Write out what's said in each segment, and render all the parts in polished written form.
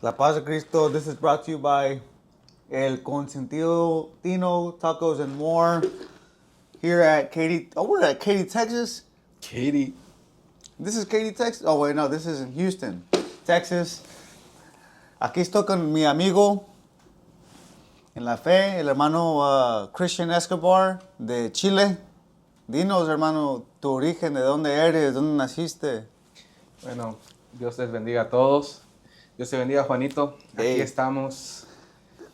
La Paz de Cristo. This is brought to you by El Consentido Tino Tacos and More here at Katy. Oh, we're at Katy, Texas. Katy. This is Katy, Texas. Oh, wait, no, this is in Houston, Texas. Aquí estoy con mi amigo en la fe, el hermano Christian Escobar de Chile. Dinos, hermano, tu origen, de dónde eres, dónde naciste. Bueno, Dios les bendiga a todos. Dios te bendiga, Juanito. Aquí Hey. estamos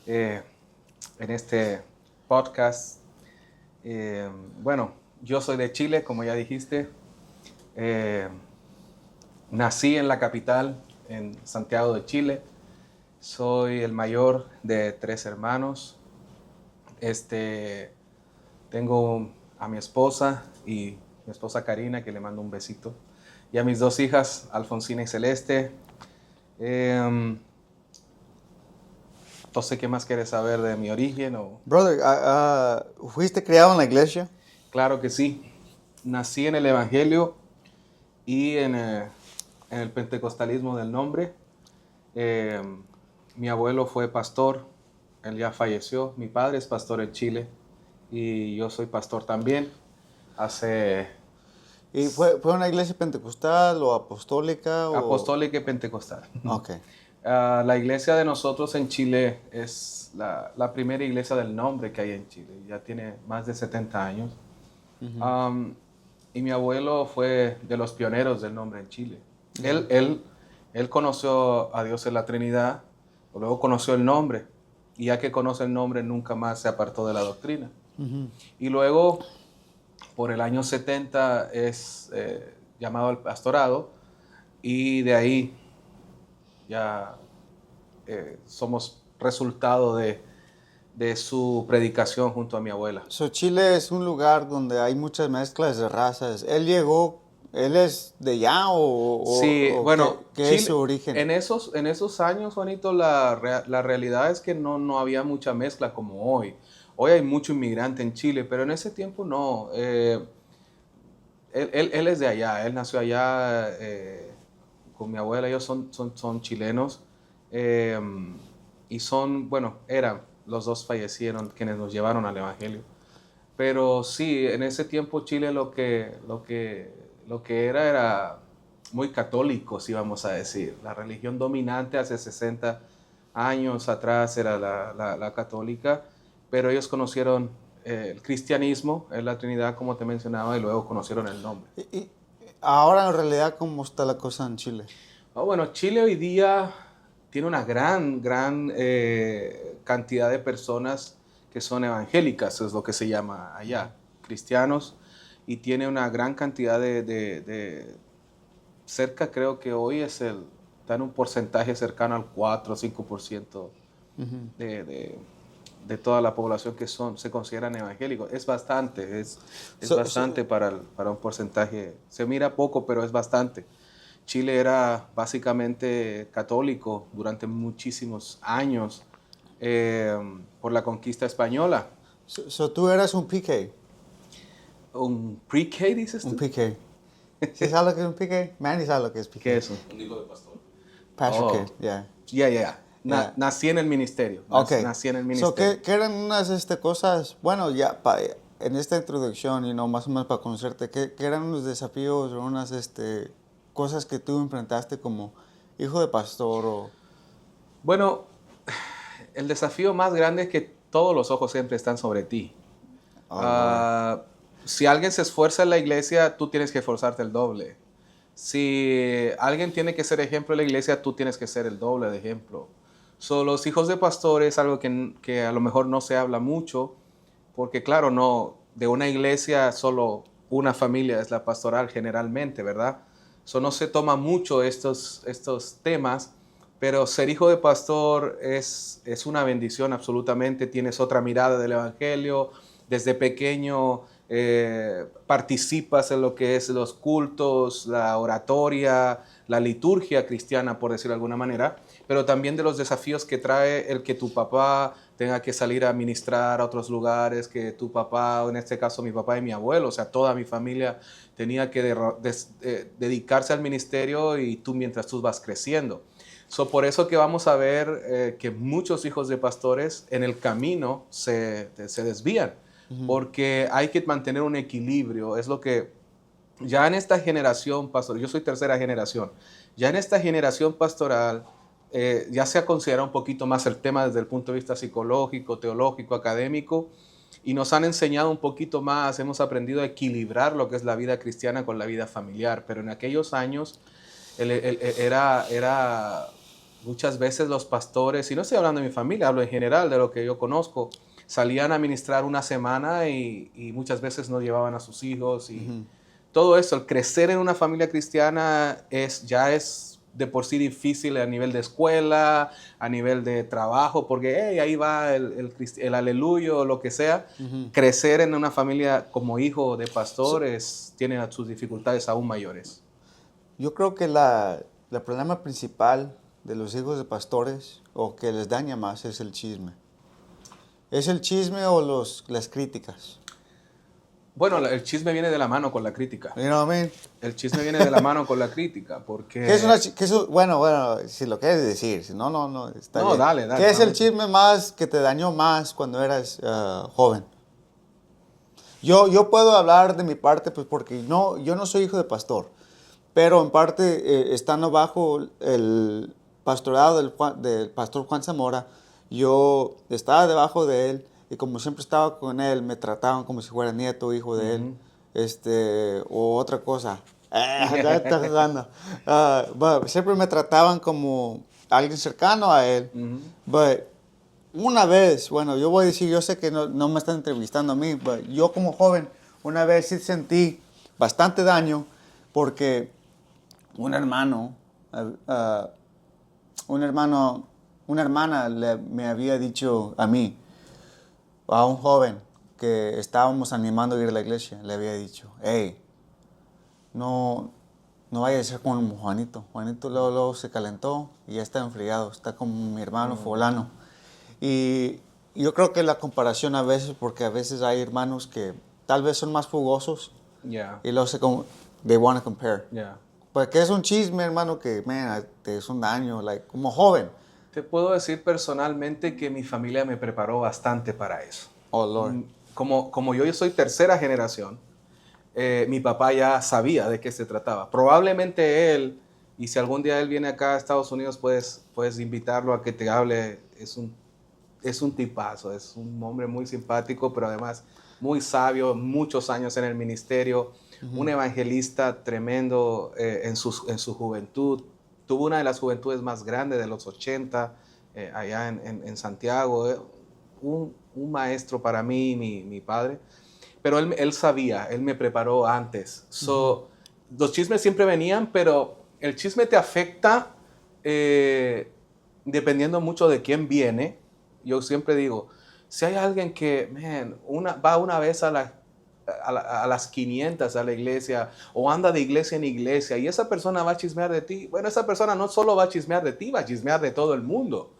en este podcast. Bueno, yo soy de Chile, como ya dijiste. Nací en la capital, en Santiago de Chile. Soy el mayor de 3 hermanos. Tengo a mi esposa y mi esposa Karina, que le mando un besito. Y a mis 2 hijas, Alfonsina y Celeste. Entonces, ¿qué más quieres saber de mi origen? Brother, ¿fuiste criado en la iglesia? Claro que sí. Nací en el Evangelio y en el pentecostalismo del nombre. Mi abuelo fue pastor, él ya falleció. Mi padre es pastor en Chile y yo soy pastor también. ¿Y fue una iglesia pentecostal o apostólica? Apostólica y pentecostal. Ok. La iglesia de nosotros en Chile es la primera iglesia del nombre que hay en Chile. Ya tiene más de 70 años. Y mi abuelo fue de los pioneros del nombre en Chile. Él conoció a Dios en la Trinidad, luego conoció el nombre. Y ya que conoce el nombre, nunca más se apartó de la doctrina. Y luego, por el año 70, es llamado al pastorado. Y de ahí ya somos resultado de su predicación junto a mi abuela. So, Chile es un lugar donde hay muchas mezclas de razas. ¿Él es de allá Sí, bueno, qué Chile, es su origen? en esos años, Juanito, la realidad es que no había mucha mezcla como hoy. Hoy hay mucho inmigrante en Chile, pero en ese tiempo no. Él es de allá, él nació allá con mi abuela, ellos son chilenos. eh, y los dos fallecieron, quienes nos llevaron al Evangelio. Pero sí, en ese tiempo Chile lo que era muy católico, si vamos a decir. La religión dominante hace 60 años atrás era la católica, pero ellos conocieron el cristianismo, la Trinidad, como te mencionaba, y luego conocieron el nombre. Y ahora, en realidad, ¿cómo está la cosa en Chile? Bueno, Chile hoy día tiene una gran cantidad de personas que son evangélicas, es lo que se llama allá, cristianos, y tiene una gran cantidad cerca, creo que hoy está en un porcentaje cercano al 4 o 5% de toda la población que se consideran evangélicos. Es bastante, es bastante para un porcentaje. Se mira poco, pero es bastante. Chile era básicamente católico durante muchísimos años por la conquista española. So, tú eras un PK. ¿Un pre-K dices tú? Un PK. ¿Sí sabes lo que es un PK? Manny sabe lo que es PK. ¿Qué es eso? Un hijo de pastor. Pastor Oh. kid, yeah. Ya. Yeah. Nací en el ministerio. Okay. Nací en el So, ministerio. ¿qué eran unas cosas? Bueno, ya en esta introducción, más o menos para conocerte, ¿qué eran unos desafíos o unas cosas que tú enfrentaste como hijo de pastor? Bueno, el desafío más grande es que todos los ojos siempre están sobre ti. Si alguien se esfuerza en la iglesia, tú tienes que esforzarte el doble. Si alguien tiene que ser ejemplo en la iglesia, tú tienes que ser el doble de ejemplo. Los hijos de pastores es algo que a lo mejor no se habla mucho, porque claro, no, de una iglesia solo una familia es la pastoral generalmente, ¿verdad? No se toma mucho estos temas, pero ser hijo de pastor es una bendición absolutamente. Tienes otra mirada del evangelio. Desde pequeño participas en lo que es los cultos, la oratoria, la liturgia cristiana, por decirlo de alguna manera, pero también de los desafíos que trae el que tu papá tenga que salir a ministrar a otros lugares, que tu papá, o en este caso mi papá y mi abuelo, o sea, toda mi familia tenía que dedicarse al ministerio y tú mientras tú vas creciendo. Por eso que vamos a ver que muchos hijos de pastores en el camino se desvían, porque hay que mantener un equilibrio. Es lo que ya en esta generación, pastor, yo soy tercera generación, ya en esta generación pastoral ya se ha considerado un poquito más el tema desde el punto de vista psicológico, teológico, académico, y nos han enseñado un poquito más, hemos aprendido a equilibrar lo que es la vida cristiana con la vida familiar, pero en aquellos años era muchas veces los pastores, y no estoy hablando de mi familia, hablo en general de lo que yo conozco, salían a ministrar una semana y muchas veces no llevaban a sus hijos y todo eso, el crecer en una familia cristiana ya es de por sí difícil a nivel de escuela, a nivel de trabajo, porque hey, ahí va el aleluyo o lo que sea. Crecer en una familia como hijo de pastores tiene sus dificultades aún mayores. Yo creo que el problema principal de los hijos de pastores, o que les daña más, es el chisme. ¿Es el chisme o las críticas? Bueno, el chisme viene de la mano con la crítica. You know what I mean? El chisme viene de la mano con la crítica, porque... Bueno, si lo quieres decir, si no, está No, bien. dale. ¿Qué es el chisme más que te dañó más cuando eras joven? Yo puedo hablar de mi parte, pues porque yo no soy hijo de pastor, pero en parte, estando bajo el pastorado del pastor Juan Zamora, yo estaba debajo de él, y como siempre estaba con él, me trataban como si fuera nieto o hijo de él, o otra cosa. Ya está jugando. Siempre me trataban como alguien cercano a él. But una vez, bueno, yo voy a decir, yo sé que no me están entrevistando a mí, pero yo como joven, una vez sí sentí bastante daño porque una hermana me había dicho a mí, a un joven que estábamos animando a ir a la iglesia, le había dicho, hey, no vaya a ser como Juanito. Juanito luego se calentó y ya está enfriado, está como mi hermano fulano. Y yo creo que la comparación a veces, porque a veces hay hermanos que tal vez son más fogosos y luego they want to compare. Porque es un chisme, hermano, que te es un daño, como joven. Te puedo decir personalmente que mi familia me preparó bastante para eso. Oh, Lord. Como yo soy tercera generación, mi papá ya sabía de qué se trataba. Probablemente él, y si algún día él viene acá a Estados Unidos, puedes invitarlo a que te hable. Es un tipazo, es un hombre muy simpático, pero además muy sabio, muchos años en el ministerio, un evangelista tremendo en su juventud. Tuvo una de las juventudes más grandes de los 80, allá en Santiago. Un maestro para mí, mi padre. Pero él sabía, él me preparó antes. Los chismes siempre venían, pero el chisme te afecta dependiendo mucho de quién viene. Yo siempre digo, si hay alguien que va una vez a las 500 a la iglesia o anda de iglesia en iglesia y esa persona va a chismear de ti, bueno, esa persona no solo va a chismear de ti, va a chismear de todo el mundo,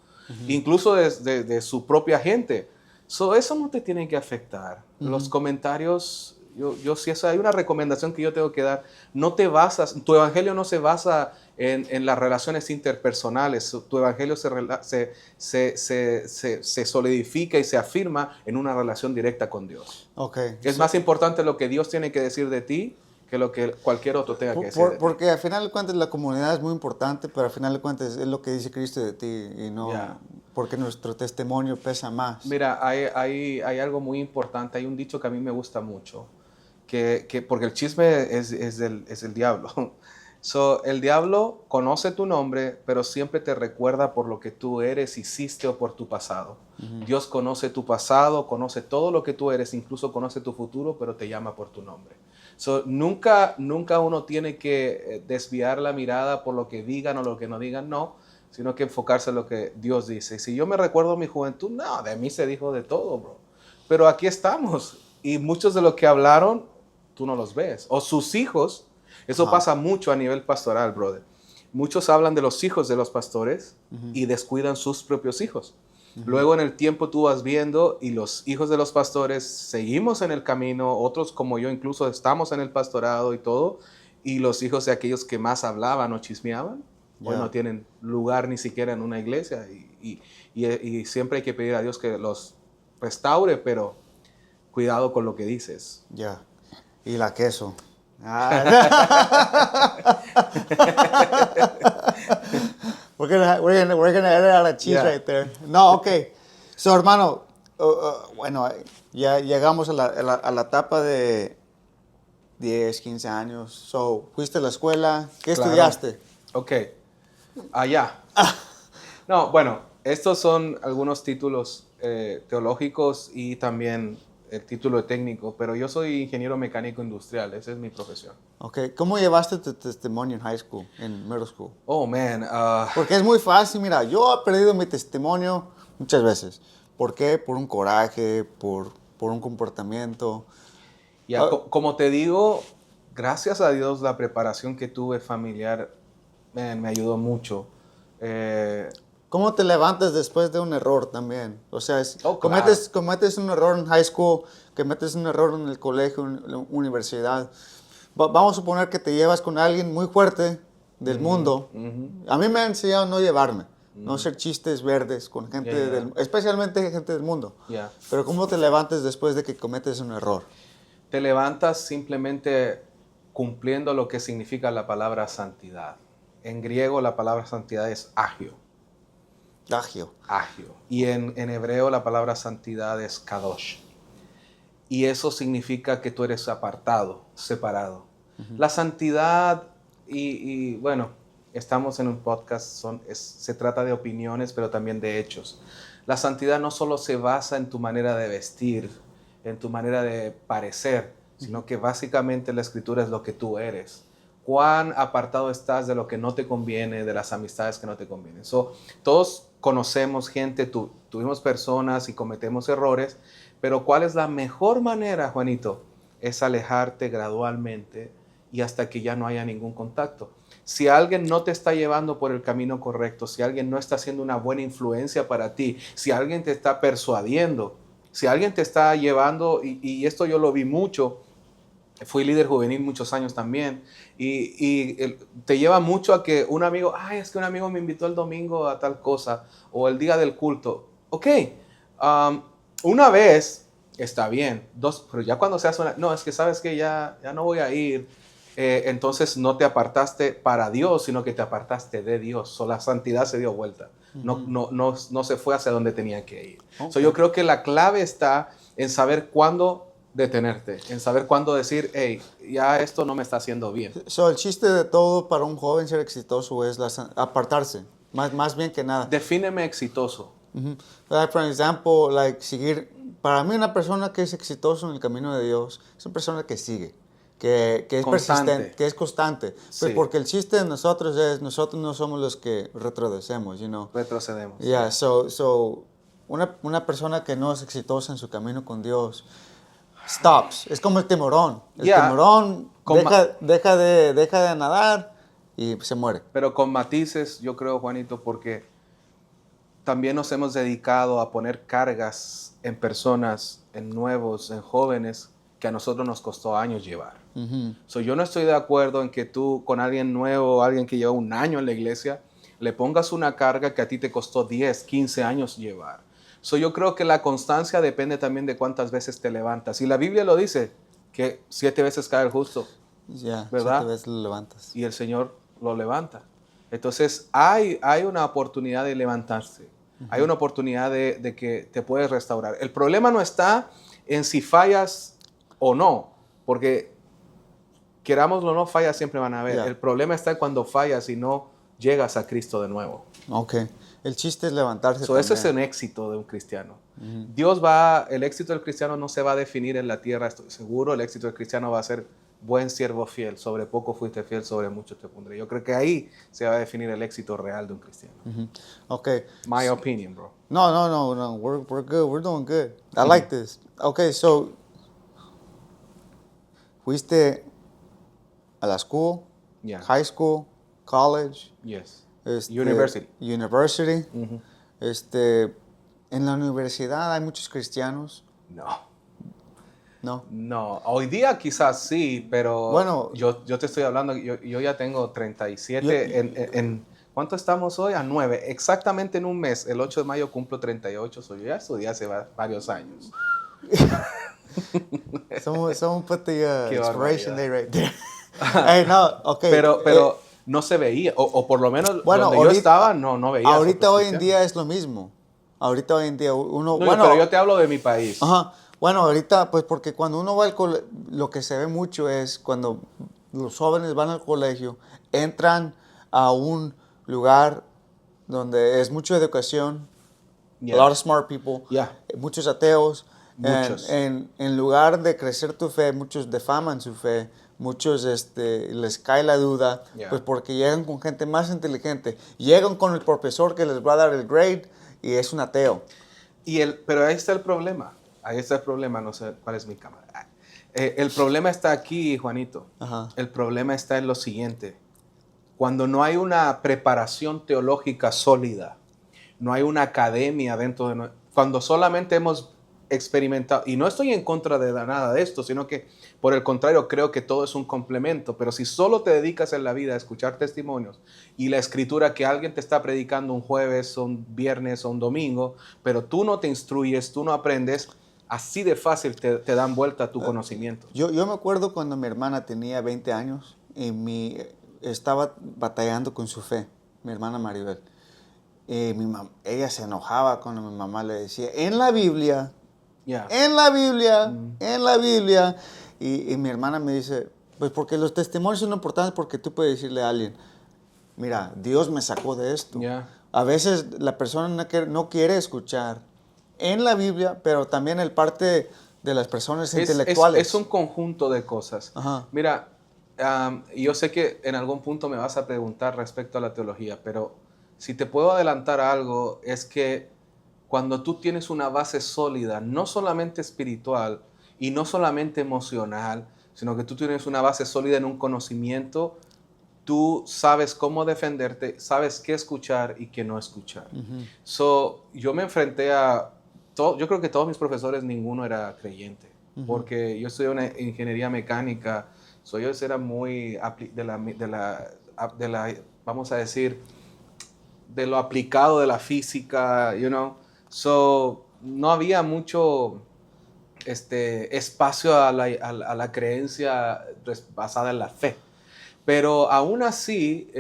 incluso de su propia gente. Eso no te tiene que afectar. Los comentarios, yo sí, hay una recomendación que yo tengo que dar. Tu evangelio no se basa en las relaciones interpersonales. Tu evangelio se solidifica y se afirma en una relación directa con Dios. Okay. Es más importante lo que Dios tiene que decir de ti que lo que cualquier otro tenga que decir de ti. Porque al final de cuentas la comunidad es muy importante, pero al final de cuentas es lo que dice Cristo de ti y no porque nuestro testimonio pesa más. Mira, hay algo muy importante, hay un dicho que a mí me gusta mucho, porque el chisme es el diablo. El diablo conoce tu nombre, pero siempre te recuerda por lo que tú eres, hiciste o por tu pasado. Dios conoce tu pasado, conoce todo lo que tú eres, incluso conoce tu futuro, pero te llama por tu nombre. Nunca uno tiene que desviar la mirada por lo que digan o lo que no digan, no, sino que enfocarse en lo que Dios dice. Si yo me recuerdo mi juventud, no, de mí se dijo de todo, bro. Pero aquí estamos y muchos de los que hablaron, tú no los ves. O sus hijos. Eso pasa mucho a nivel pastoral, brother. Muchos hablan de los hijos de los pastores y descuidan sus propios hijos. Luego en el tiempo tú vas viendo y los hijos de los pastores seguimos en el camino, otros como yo incluso estamos en el pastorado y todo, y los hijos de aquellos que más hablaban o chismeaban, Hoy Ya. no tienen lugar ni siquiera en una iglesia y siempre hay que pedir a Dios que los restaure, pero cuidado con lo que dices. Ya. Y la queso. Ah. We're gonna edit out a cheese Yeah. right there. No, okay. So, hermano, bueno, ya llegamos a la etapa de 10, 15 años. So, fuiste a la escuela. ¿Qué Claro. estudiaste? Ok, allá. No, bueno, estos son algunos títulos teológicos y también el título de técnico, pero yo soy ingeniero mecánico industrial, esa es mi profesión. Okay. ¿Cómo llevaste tu testimonio en high school, en middle school? Oh, man. Porque es muy fácil, mira, yo he perdido mi testimonio muchas veces. ¿Por qué? Por un coraje, por un comportamiento. Ya, como te digo, gracias a Dios la preparación que tuve familiar man, me ayudó mucho. ¿Cómo te levantas después de un error también? O sea, Oh, claro. cometes un error en high school, cometes un error en el colegio, en la universidad. Vamos a suponer que te llevas con alguien muy fuerte del mundo. A mí me ha enseñado a no llevarme, no hacer chistes verdes con gente, Yeah. especialmente gente del mundo. Ya. Pero ¿cómo te levantas después de que cometes un error? Te levantas simplemente cumpliendo lo que significa la palabra santidad. En griego la palabra santidad es agio. Agio. Agio. Y en hebreo la palabra santidad es kadosh. Y eso significa que tú eres apartado, separado. La santidad, bueno, estamos en un podcast, se trata de opiniones, pero también de hechos. La santidad no solo se basa en tu manera de vestir, en tu manera de parecer, sino que básicamente la escritura es lo que tú eres. Cuán apartado estás de lo que no te conviene, de las amistades que no te convienen. Todos conocemos gente, tuvimos personas y cometemos errores, pero ¿cuál es la mejor manera, Juanito? Es alejarte gradualmente y hasta que ya no haya ningún contacto. Si alguien no te está llevando por el camino correcto, si alguien no está siendo una buena influencia para ti, si alguien te está persuadiendo, si alguien te está llevando, y esto yo lo vi mucho, fui líder juvenil muchos años también, te lleva mucho a que un amigo, es que un amigo me invitó el domingo a tal cosa, o el día del culto. Ok, una vez está bien, dos, pero ya cuando se hace no, es que sabes que ya no voy a ir, entonces no te apartaste para Dios, sino que te apartaste de Dios. La santidad se dio vuelta, no se fue hacia donde tenía que ir. Okay. Yo creo que la clave está en saber cuándo detenerte, en saber cuándo decir, hey, ya esto no me está haciendo bien. El chiste de todo para un joven ser exitoso es apartarse, más bien que nada. Defíneme exitoso. Like, for example, para mí una persona que es exitoso en el camino de Dios es una persona que sigue, que es Constante. persistente, que es constante. Sí. Pues porque el chiste de nosotros es, nosotros no somos los que retrocedemos, Retrocedemos. Yeah, una persona que no es exitosa en su camino con Dios, stops. Es como el tiburón. El tiburón deja de nadar y se muere. Pero con matices, yo creo, Juanito, porque también nos hemos dedicado a poner cargas en personas, en nuevos, en jóvenes, que a nosotros nos costó años llevar. Yo no estoy de acuerdo en que tú con alguien nuevo, alguien que lleva un año en la iglesia, le pongas una carga que a ti te costó 10, 15 años llevar. Yo creo que la constancia depende también de cuántas veces te levantas. Y la Biblia lo dice, que 7 veces cae el justo, ¿verdad? 7 veces lo levantas. Y el Señor lo levanta. Entonces hay una oportunidad de levantarse. Hay una oportunidad de que te puedes restaurar. El problema no está en si fallas o no, porque querámoslo o no, fallas siempre van a haber. El problema está cuando fallas y no llegas a Cristo de nuevo. Ok. El chiste es levantarse. Ese es el éxito de un cristiano. El éxito del cristiano no se va a definir en la tierra, estoy seguro. El éxito del cristiano va a ser buen siervo fiel. Sobre poco fuiste fiel, sobre mucho te pondré. Yo creo que ahí se va a definir el éxito real de un cristiano. Ok. My opinion, bro. No. We're good. We're doing good. I like this. Okay, so fuiste a la school, high school, college. Yes. University. En la universidad hay muchos cristianos. No, hoy día quizás sí, pero bueno, yo te estoy hablando, yo ya tengo 37, ¿Cuánto estamos hoy? A 9. Exactamente en un mes, el 8 de mayo cumplo 38. Yo ya estudié hace varios años. Someone put the Qué expiration barbaridad. date right there. Hey, no, okay. Pero no se veía, o por lo menos bueno, donde yo estaba no veía. Ahorita otros hoy en cristianos. día es lo mismo. Ahorita hoy en día uno, No, bueno, pero yo te hablo de mi país. ajá, bueno, ahorita pues porque cuando uno va al colegio, lo que se ve mucho es cuando los jóvenes van al colegio, entran a un lugar donde es mucha educación, Yeah. a lot of smart people, Yeah. muchos ateos. Muchos. En lugar de crecer tu fe, muchos defaman su fe, muchos les cae la duda, Yeah. pues porque llegan con gente más inteligente, llegan con el profesor que les va a dar el grade y es un ateo. Pero ahí está el problema. Ahí está el problema. No sé cuál es mi cámara. El problema está aquí, Juanito. Ajá. El problema está en lo siguiente. Cuando no hay una preparación teológica sólida, no hay una academia dentro de... Cuando solamente hemos experimentado, y no estoy en contra de nada de esto, sino que por el contrario creo que todo es un complemento, pero si solo te dedicas en la vida a escuchar testimonios y la escritura que alguien te está predicando un jueves o un viernes o un domingo, pero tú no te instruyes, tú no aprendes, así de fácil te dan vuelta tu conocimiento. Yo me acuerdo cuando mi hermana tenía 20 años y estaba batallando con su fe, mi hermana Maribel. Ella se enojaba cuando mi mamá le decía, en la Biblia, Yeah. en la Biblia, en la Biblia. Y mi hermana me dice, pues porque los testimonios son importantes porque tú puedes decirle a alguien, mira, Dios me sacó de esto. Yeah. A veces la persona no quiere escuchar en la Biblia, pero también el parte de las personas intelectuales. Es un conjunto de cosas. Ajá. Mira, yo sé que en algún punto me vas a preguntar respecto a la teología, pero si te puedo adelantar algo, es que cuando tú tienes una base sólida, no solamente espiritual y no solamente emocional, sino que tú tienes una base sólida en un conocimiento, tú sabes cómo defenderte, sabes qué escuchar y qué no escuchar. Yo me enfrenté yo creo que todos mis profesores, ninguno era creyente, porque yo estudié una ingeniería mecánica, ellos eran muy vamos a decir, de lo aplicado de la física, you know. No había mucho espacio a la creencia basada en la fe. Pero aún así,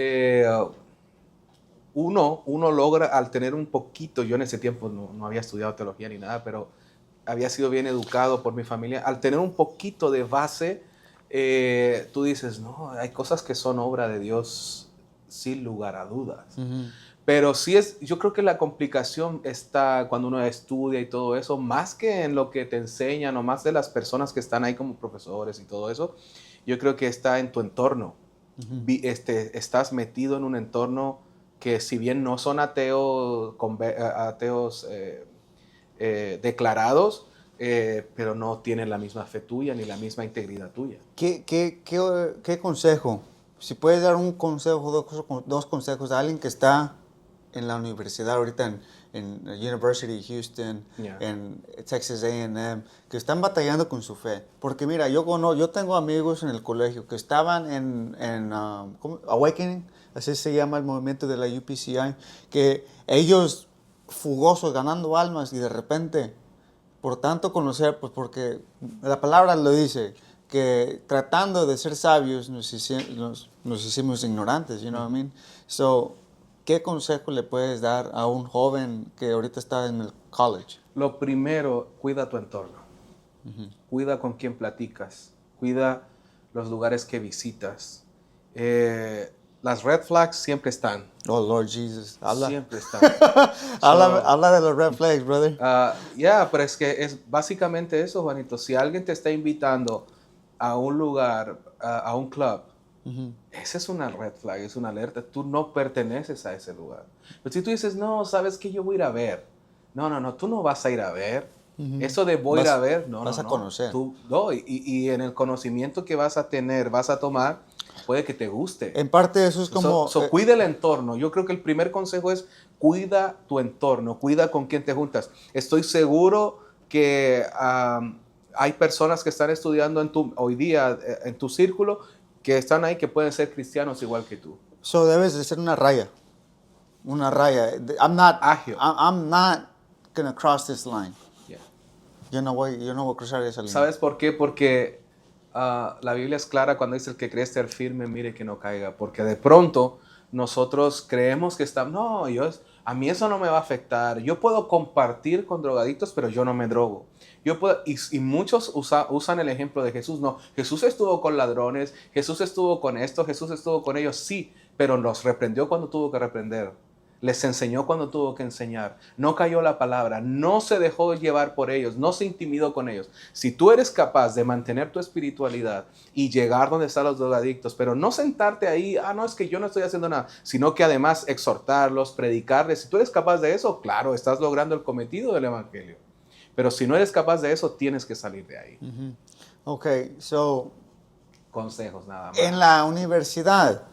uno logra, al tener un poquito, yo en ese tiempo no había estudiado teología ni nada, pero había sido bien educado por mi familia, al tener un poquito de base, tú dices, no, hay cosas que son obra de Dios sin lugar a dudas. Pero sí yo creo que la complicación está cuando uno estudia y todo eso, más que en lo que te enseñan o más de las personas que están ahí como profesores y todo eso, yo creo que está en tu entorno. Estás metido en un entorno que si bien no son ateos declarados, pero no tienen la misma fe tuya ni la misma integridad tuya. ¿Qué consejo? Si puedes dar un consejo, dos consejos a alguien que está en la universidad ahorita en University of Houston, Yeah. en Texas A&M, que están batallando con su fe. Porque mira, yo tengo amigos en el colegio que estaban en Awakening, así se llama el movimiento de la UPCI, que ellos fugosos ganando almas y de repente, por tanto conocer, pues porque la palabra lo dice, que tratando de ser sabios nos hicimos ignorantes, you know what I mean? So, ¿qué consejo le puedes dar a un joven que ahorita está en el college? Lo primero, cuida tu entorno. Cuida con quién platicas. Cuida los lugares que visitas. Las red flags siempre están. Oh, Lord Jesus. Siempre están. Habla de los red flags, brother. Pero es que es básicamente eso, Juanito. Si alguien te está invitando a un lugar, a un club, esa es una red flag, es una alerta. Tú no perteneces a ese lugar. Pero si tú dices, no, ¿sabes qué? Yo voy a ir a ver. No, tú no vas a ir a ver. Eso de voy a ir a ver, vas a conocer. Y en el conocimiento que vas a tener, vas a tomar, puede que te guste. En parte eso es como... Cuida el entorno. Yo creo que el primer consejo es cuida tu entorno, cuida con quién te juntas. Estoy seguro que hay personas que están estudiando hoy día en tu círculo que están ahí que pueden ser cristianos igual que tú. Debes de ser una raya. una raya. Agio. I'm not gonna cross this line. Yeah. Yo no voy a cruzar esa línea. ¿Sabes por qué? Porque la Biblia es clara cuando dice el que cree estar firme, mire que no caiga. Porque de pronto nosotros creemos que estamos, no, a mí eso no me va a afectar. Yo puedo compartir con drogadictos, pero yo no me drogo. Yo puedo, y muchos usan el ejemplo de Jesús. No, Jesús estuvo con ladrones, Jesús estuvo con esto, Jesús estuvo con ellos, sí, pero los reprendió cuando tuvo que reprender. Les enseñó cuando tuvo que enseñar. No cayó la palabra, no se dejó llevar por ellos, no se intimidó con ellos. Si tú eres capaz de mantener tu espiritualidad y llegar donde están los drogadictos, pero no sentarte ahí, no, es que yo no estoy haciendo nada, sino que además exhortarlos, predicarles. Si tú eres capaz de eso, claro, estás logrando el cometido del evangelio. Pero si no eres capaz de eso, tienes que salir de ahí. Okay, so, Consejos nada más. en la universidad,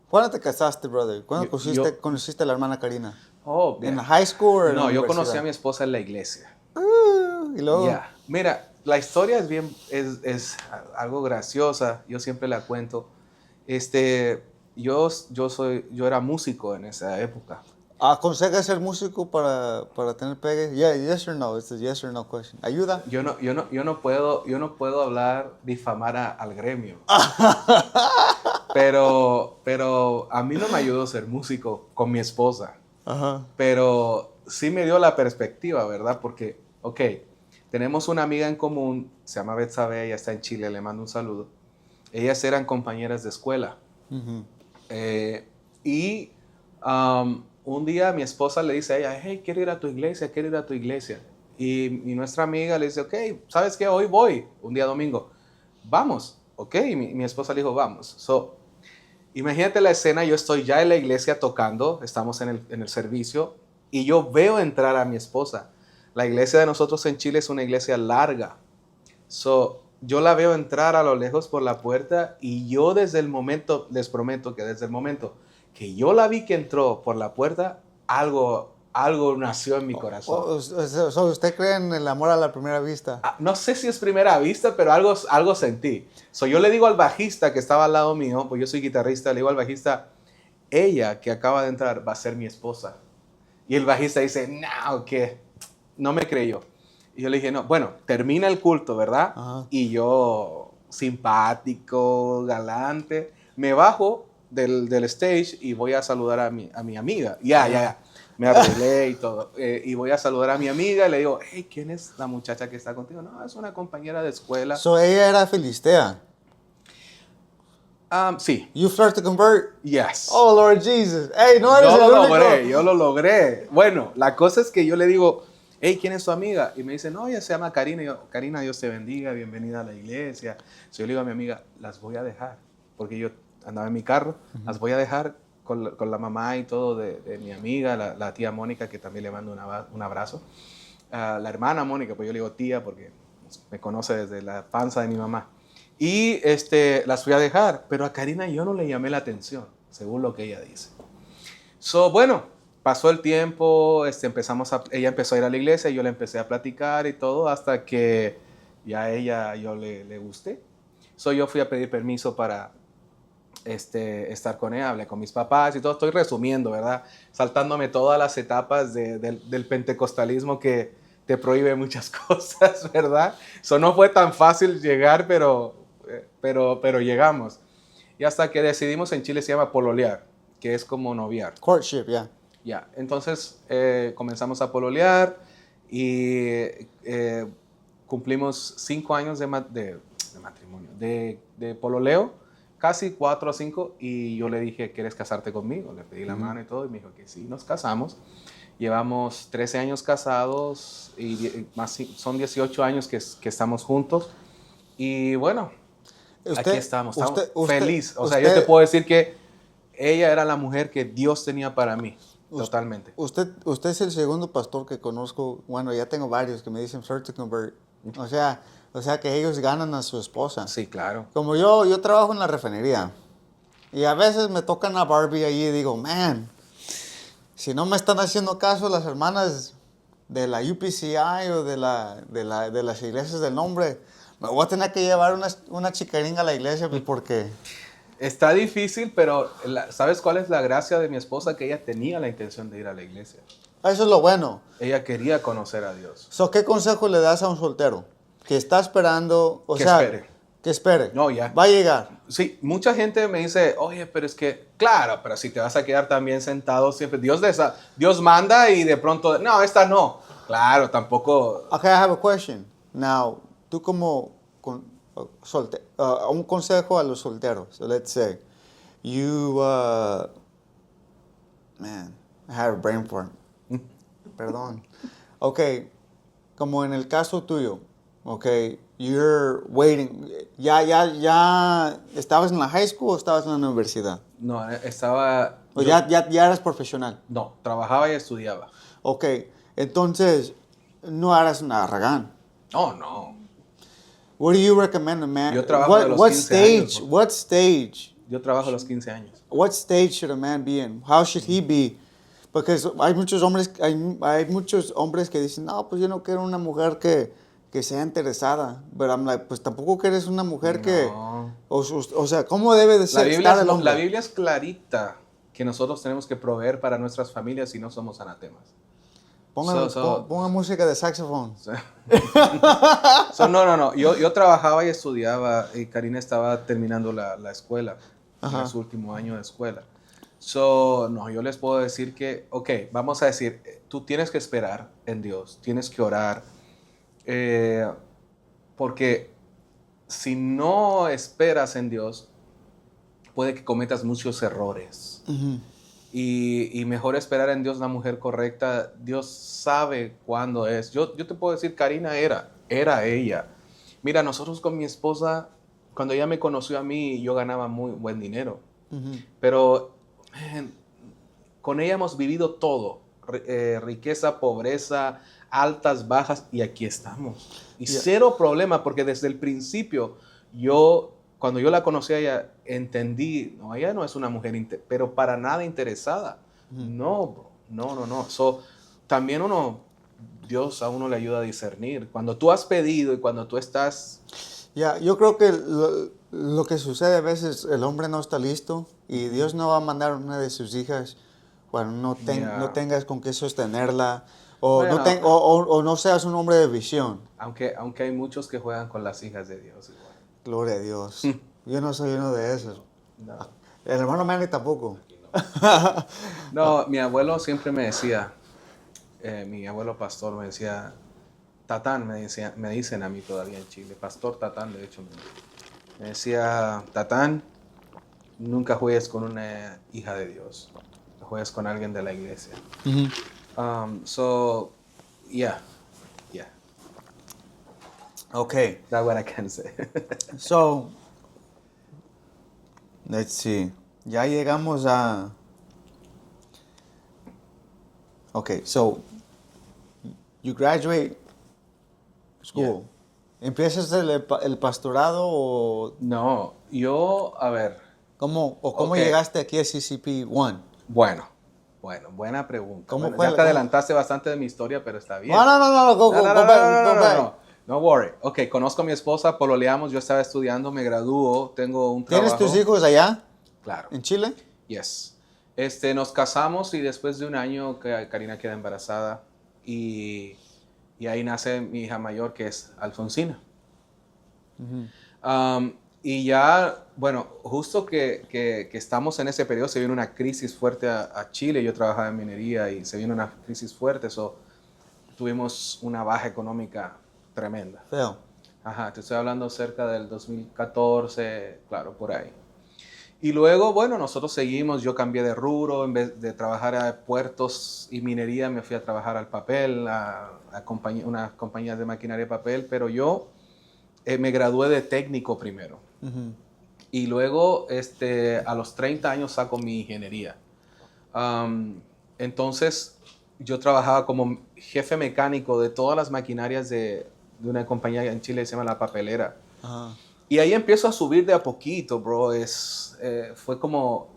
¿cuándo te casaste, brother? ¿Cuándo conociste a la hermana Karina? Oh, ¿En la high school o en la No, yo universidad? conocí a mi esposa en la iglesia. Y luego, Ya. Mira, la historia es algo graciosa. Yo siempre la cuento. Yo era músico en esa época. ¿aconseja ser músico para tener pegue? Yeah, yes or no. It's a yes or no question. ¿Ayuda? Yo no puedo hablar, difamar al gremio. Pero a mí no me ayudó ser músico con mi esposa. Ajá. Pero sí me dio la perspectiva, ¿verdad? Porque, ok, tenemos una amiga en común, se llama Betsabe, ella está en Chile, le mando un saludo. Ellas eran compañeras de escuela. Un día mi esposa le dice a ella, hey, quiero ir a tu iglesia. Y nuestra amiga le dice, ok, ¿sabes qué? Hoy voy, un día domingo. Vamos, ok, mi esposa le dijo, vamos. Imagínate la escena, yo estoy ya en la iglesia tocando, estamos en el servicio, y yo veo entrar a mi esposa. La iglesia de nosotros en Chile es una iglesia larga. Yo la veo entrar a lo lejos por la puerta, y yo les prometo que desde el momento que yo la vi que entró por la puerta, algo nació en mi corazón. ¿Usted cree en el amor a la primera vista? No sé si es primera vista, pero algo sentí. Yo le digo al bajista que estaba al lado mío, pues yo soy guitarrista, le digo al bajista, ella que acaba de entrar va a ser mi esposa. Y el bajista dice, no, ¿qué? No me creyó. Y yo le dije, no, bueno, termina el culto, ¿verdad? Ajá. Y yo, simpático, galante, me bajo del stage y voy a saludar a mi amiga. Ya. Me arreglé y todo. Y voy a saludar a mi amiga y le digo, hey, ¿quién es la muchacha que está contigo? No, es una compañera de escuela. Ella era filistea. Sí. You start to convert? Yes. Oh, Lord Jesus. Hey, no eres Yo lo logré. Bueno, la cosa es que yo le digo, hey, ¿quién es tu amiga? Y me dice, no, ella se llama Karina. Y yo, Karina, Dios te bendiga, bienvenida a la iglesia. Yo le digo a mi amiga, las voy a dejar. Porque yo andaba en mi carro, las voy a dejar con la mamá y todo de mi amiga, la tía Mónica, que también le mando un abrazo. La hermana Mónica, pues yo le digo tía porque me conoce desde la panza de mi mamá. Y las fui a dejar, pero a Karina yo no le llamé la atención, según lo que ella dice. Bueno, pasó el tiempo, ella empezó a ir a la iglesia, yo le empecé a platicar y todo, hasta que ya a ella yo le gusté. Yo fui a pedir permiso para estar con ella, hablé con mis papás y todo. Estoy resumiendo, ¿verdad? Saltándome todas las etapas del pentecostalismo que te prohíbe muchas cosas, ¿verdad? No fue tan fácil llegar, pero llegamos. Y hasta que decidimos, en Chile se llama pololear, que es como noviar. Courtship, yeah. Ya, entonces comenzamos a pololear y cumplimos 5 años de matrimonio, de pololeo. Casi 4 o 5, y yo le dije, ¿quieres casarte conmigo? Le pedí la mano y todo, y me dijo que sí, nos casamos. Llevamos 13 años casados, y son 18 años que estamos juntos. Y bueno, aquí estamos feliz. Yo te puedo decir que ella era la mujer que Dios tenía para mí, totalmente. Usted es el segundo pastor que conozco, bueno, ya tengo varios que me dicen, start to convert. O sea que ellos ganan a su esposa. Sí, claro. Como yo trabajo en la refinería. Y a veces me tocan a Barbie allí y digo, man, si no me están haciendo caso las hermanas de la UPCI o de las iglesias del nombre, me voy a tener que llevar una chicaringa a la iglesia, pues porque Está difícil, pero ¿sabes cuál es la gracia de mi esposa? Que ella tenía la intención de ir a la iglesia. Eso es lo bueno. Ella quería conocer a Dios. So, ¿qué consejo le das a un soltero que está esperando, Que espere. que espere? No, ya. Va a llegar. Sí, mucha gente me dice, oye, pero es que, claro, pero si te vas a quedar también sentado siempre, Dios manda y de pronto, no, esta no. Claro, tampoco. Okay, I have a question. Now, tú como un consejo a los solteros. So let's say you, man, I had a brain fart. Perdón. Okay, como en el caso tuyo. Okay, you're waiting. Ya estabas en la high school o estabas en la universidad. No, estaba. O ya eras profesional. No, trabajaba y estudiaba. Okay, entonces no eras un arragán. Oh, no. What do you recommend a man? Yo trabajo de los 15 años, bro. What stage? Yo trabajo a los 15 años. What stage should a man be in? How should he be? Because hay muchos hombres que dicen, no, pues yo no quiero una mujer que sea interesada. But I'm like, pues tampoco quieres una mujer que... No. O sea, ¿cómo debe de ser estar el hombre? La Biblia es clarita que nosotros tenemos que proveer para nuestras familias y no somos anatemas. Ponga música de saxofón. No. Yo trabajaba y estudiaba y Karina estaba terminando la escuela, en su último año de escuela. No, yo les puedo decir que, ok, vamos a decir, tú tienes que esperar en Dios, tienes que orar, porque si no esperas en Dios, puede que cometas muchos errores. Uh-huh. Y mejor esperar en Dios la mujer correcta. Dios sabe cuándo es. Yo te puedo decir, Karina era ella. Mira, nosotros con mi esposa, cuando ella me conoció a mí, yo ganaba muy buen dinero. Uh-huh. Pero con ella hemos vivido todo. Riqueza, pobreza, altas, bajas, y aquí estamos. Y cero problema, porque desde el principio cuando yo la conocí a ella, entendí, no, ella no es una mujer, pero para nada interesada. No, bro, no. También Dios a uno le ayuda a discernir. Cuando tú has pedido y cuando tú estás... Yo creo que lo que sucede a veces, el hombre no está listo y Dios no va a mandar una de sus hijas cuando no tengas con qué sostenerla o no seas un hombre de visión. Aunque hay muchos que juegan con las hijas de Dios igual. Gloria a Dios. Yo no soy uno de esos. No. El hermano Manny tampoco. No, mi abuelo siempre me decía, mi abuelo pastor me decía, Tatán, me dicen a mí todavía en Chile, Pastor Tatán, de hecho, me decía, Tatán, nunca juegues con una hija de Dios, juegues con alguien de la iglesia. Uh-huh. Yeah. Okay. That's what I can say. So, let's see. Ya llegamos a... Okay, so, you graduate school. Yeah. ¿Empiezas el pastorado o...? No, a ver. ¿Cómo llegaste aquí a CCP 1? Bueno, buena pregunta. Ya te adelantaste bastante de mi historia, pero está bien. No, go back. No worry. Ok, conozco a mi esposa, pololeamos, yo estaba estudiando, me graduó, tengo un trabajo. ¿Tienes tus hijos allá? Claro. ¿En Chile? Yes. Nos casamos y después de un año Karina queda embarazada y ahí nace mi hija mayor, que es Alfonsina. Uh-huh. Y ya, bueno, justo que estamos en ese periodo, se viene una crisis fuerte a Chile. Yo trabajaba en minería y se viene una crisis fuerte, tuvimos una baja económica tremenda. Feo. Ajá, te estoy hablando cerca del 2014, claro, por ahí. Y luego, bueno, nosotros seguimos, yo cambié de rubro, en vez de trabajar a puertos y minería, me fui a trabajar al papel, unas compañías de maquinaria de papel, pero yo me gradué de técnico primero. Uh-huh. Y luego, a los 30 años saco mi ingeniería. Entonces, yo trabajaba como jefe mecánico de todas las maquinarias de una compañía en Chile que se llama La Papelera. Uh-huh. Y ahí empiezo a subir de a poquito, bro. Es como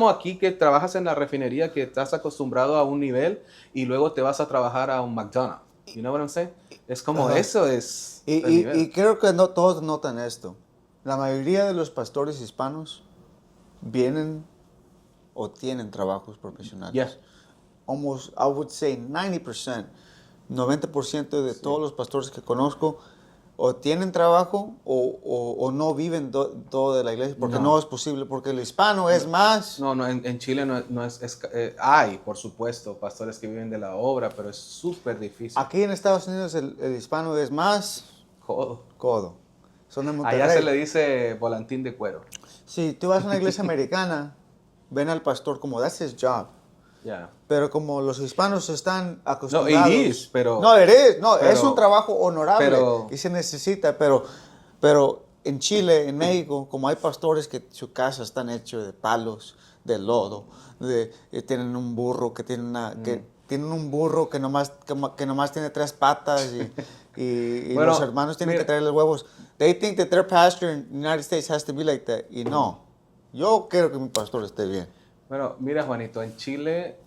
aquí que trabajas en la refinería, que estás acostumbrado a un nivel y luego te vas a trabajar a un McDonald's. You know what I'm saying? Es como eso es y creo que no todos notan esto. La mayoría de los pastores hispanos vienen o tienen trabajos profesionales. Yeah. Almost, I would say 90%, 90% de todos los pastores que conozco o tienen trabajo o no viven todo de la iglesia, porque No. no es posible, porque el hispano es más... No, en Chile no hay, por supuesto, pastores que viven de la obra, pero es súper difícil. Aquí en Estados Unidos el hispano es más Codo. codo. Son de Monterrey. Allá se le dice volantín de cuero. Si tú vas a una iglesia americana, ven al pastor como that's his job. Ya. Pero como los hispanos están No, acostumbrados... it is, pero... No, it is. No, pero- es un trabajo honorable pero- y se necesita, pero en Chile, en México, como hay pastores que su casa están hechos de palos, de lodo, tienen un burro que tiene que tienen un burro que nomás tiene 3 patas y Bueno, los hermanos tienen mira. que traerle huevos. They think that their pastor in the United States has to be like that. Y no, yo quiero que mi pastor esté bien. Bueno, mira, Juanito, en Chile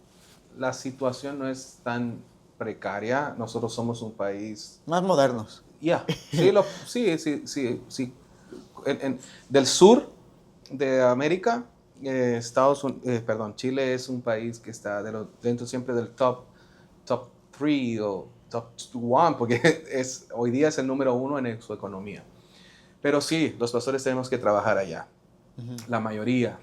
la situación no es tan precaria. Nosotros somos un país... Más modernos. Ya, sí. Del sur de América, Chile es un país que está dentro siempre del top 3 o top 1, porque hoy día es el número 1 en su economía. Pero sí, los pastores tenemos que trabajar allá. La mayoría.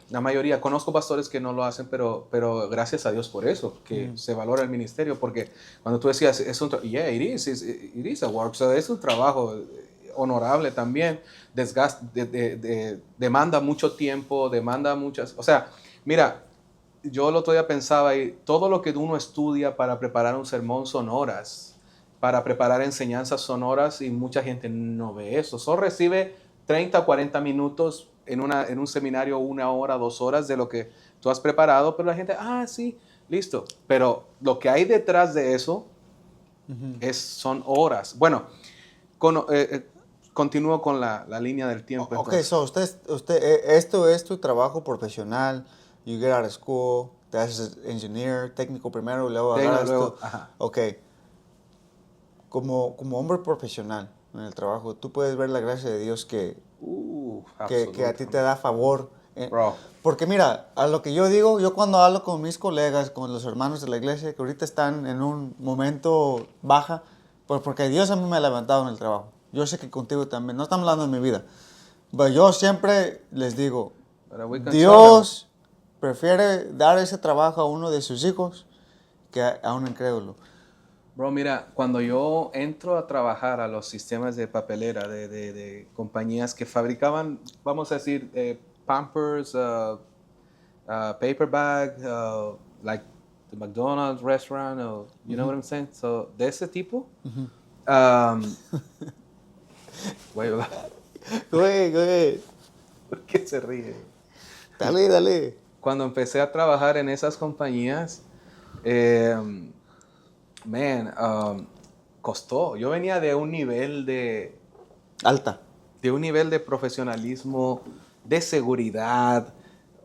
Conozco pastores que no lo hacen, pero gracias a Dios por eso, que se valora el ministerio, porque cuando tú decías, es un it is a work, so es un trabajo honorable también, demanda mucho tiempo, demanda muchas, o sea, mira, yo el otro día pensaba, y todo lo que uno estudia para preparar un sermón son horas, para preparar enseñanzas son horas, y mucha gente no ve eso, solo recibe 30 o 40 minutos en un seminario, 1 hora, 2 horas de lo que tú has preparado, pero la gente, sí, listo. Pero lo que hay detrás de eso son horas. Bueno, continúo con la línea del tiempo. Ok, Entonces. esto es tu trabajo profesional. You get out of school, te haces engineer, técnico primero, luego agarras Luego, tu... ajá. Ok, como hombre profesional en el trabajo, tú puedes ver la gracia de Dios que a ti te da favor. Bro. Porque mira, a lo que yo digo, yo cuando hablo con mis colegas, con los hermanos de la iglesia, que ahorita están en un momento baja, pues porque Dios a mí me ha levantado en el trabajo. Yo sé que contigo también, no estamos hablando de mi vida. Pero yo siempre les digo, Dios prefiere dar ese trabajo a uno de sus hijos que a un incrédulo. Bro, mira, cuando yo entro a trabajar a los sistemas de papelera de compañías que fabricaban, vamos a decir, Pampers, paper bag, like the McDonald's restaurant, you know what I'm saying? So, de ese tipo. Güey, Güey. ¿por qué se ríe? Dale. Cuando empecé a trabajar en esas compañías, costó. Yo venía de un nivel de profesionalismo, de seguridad,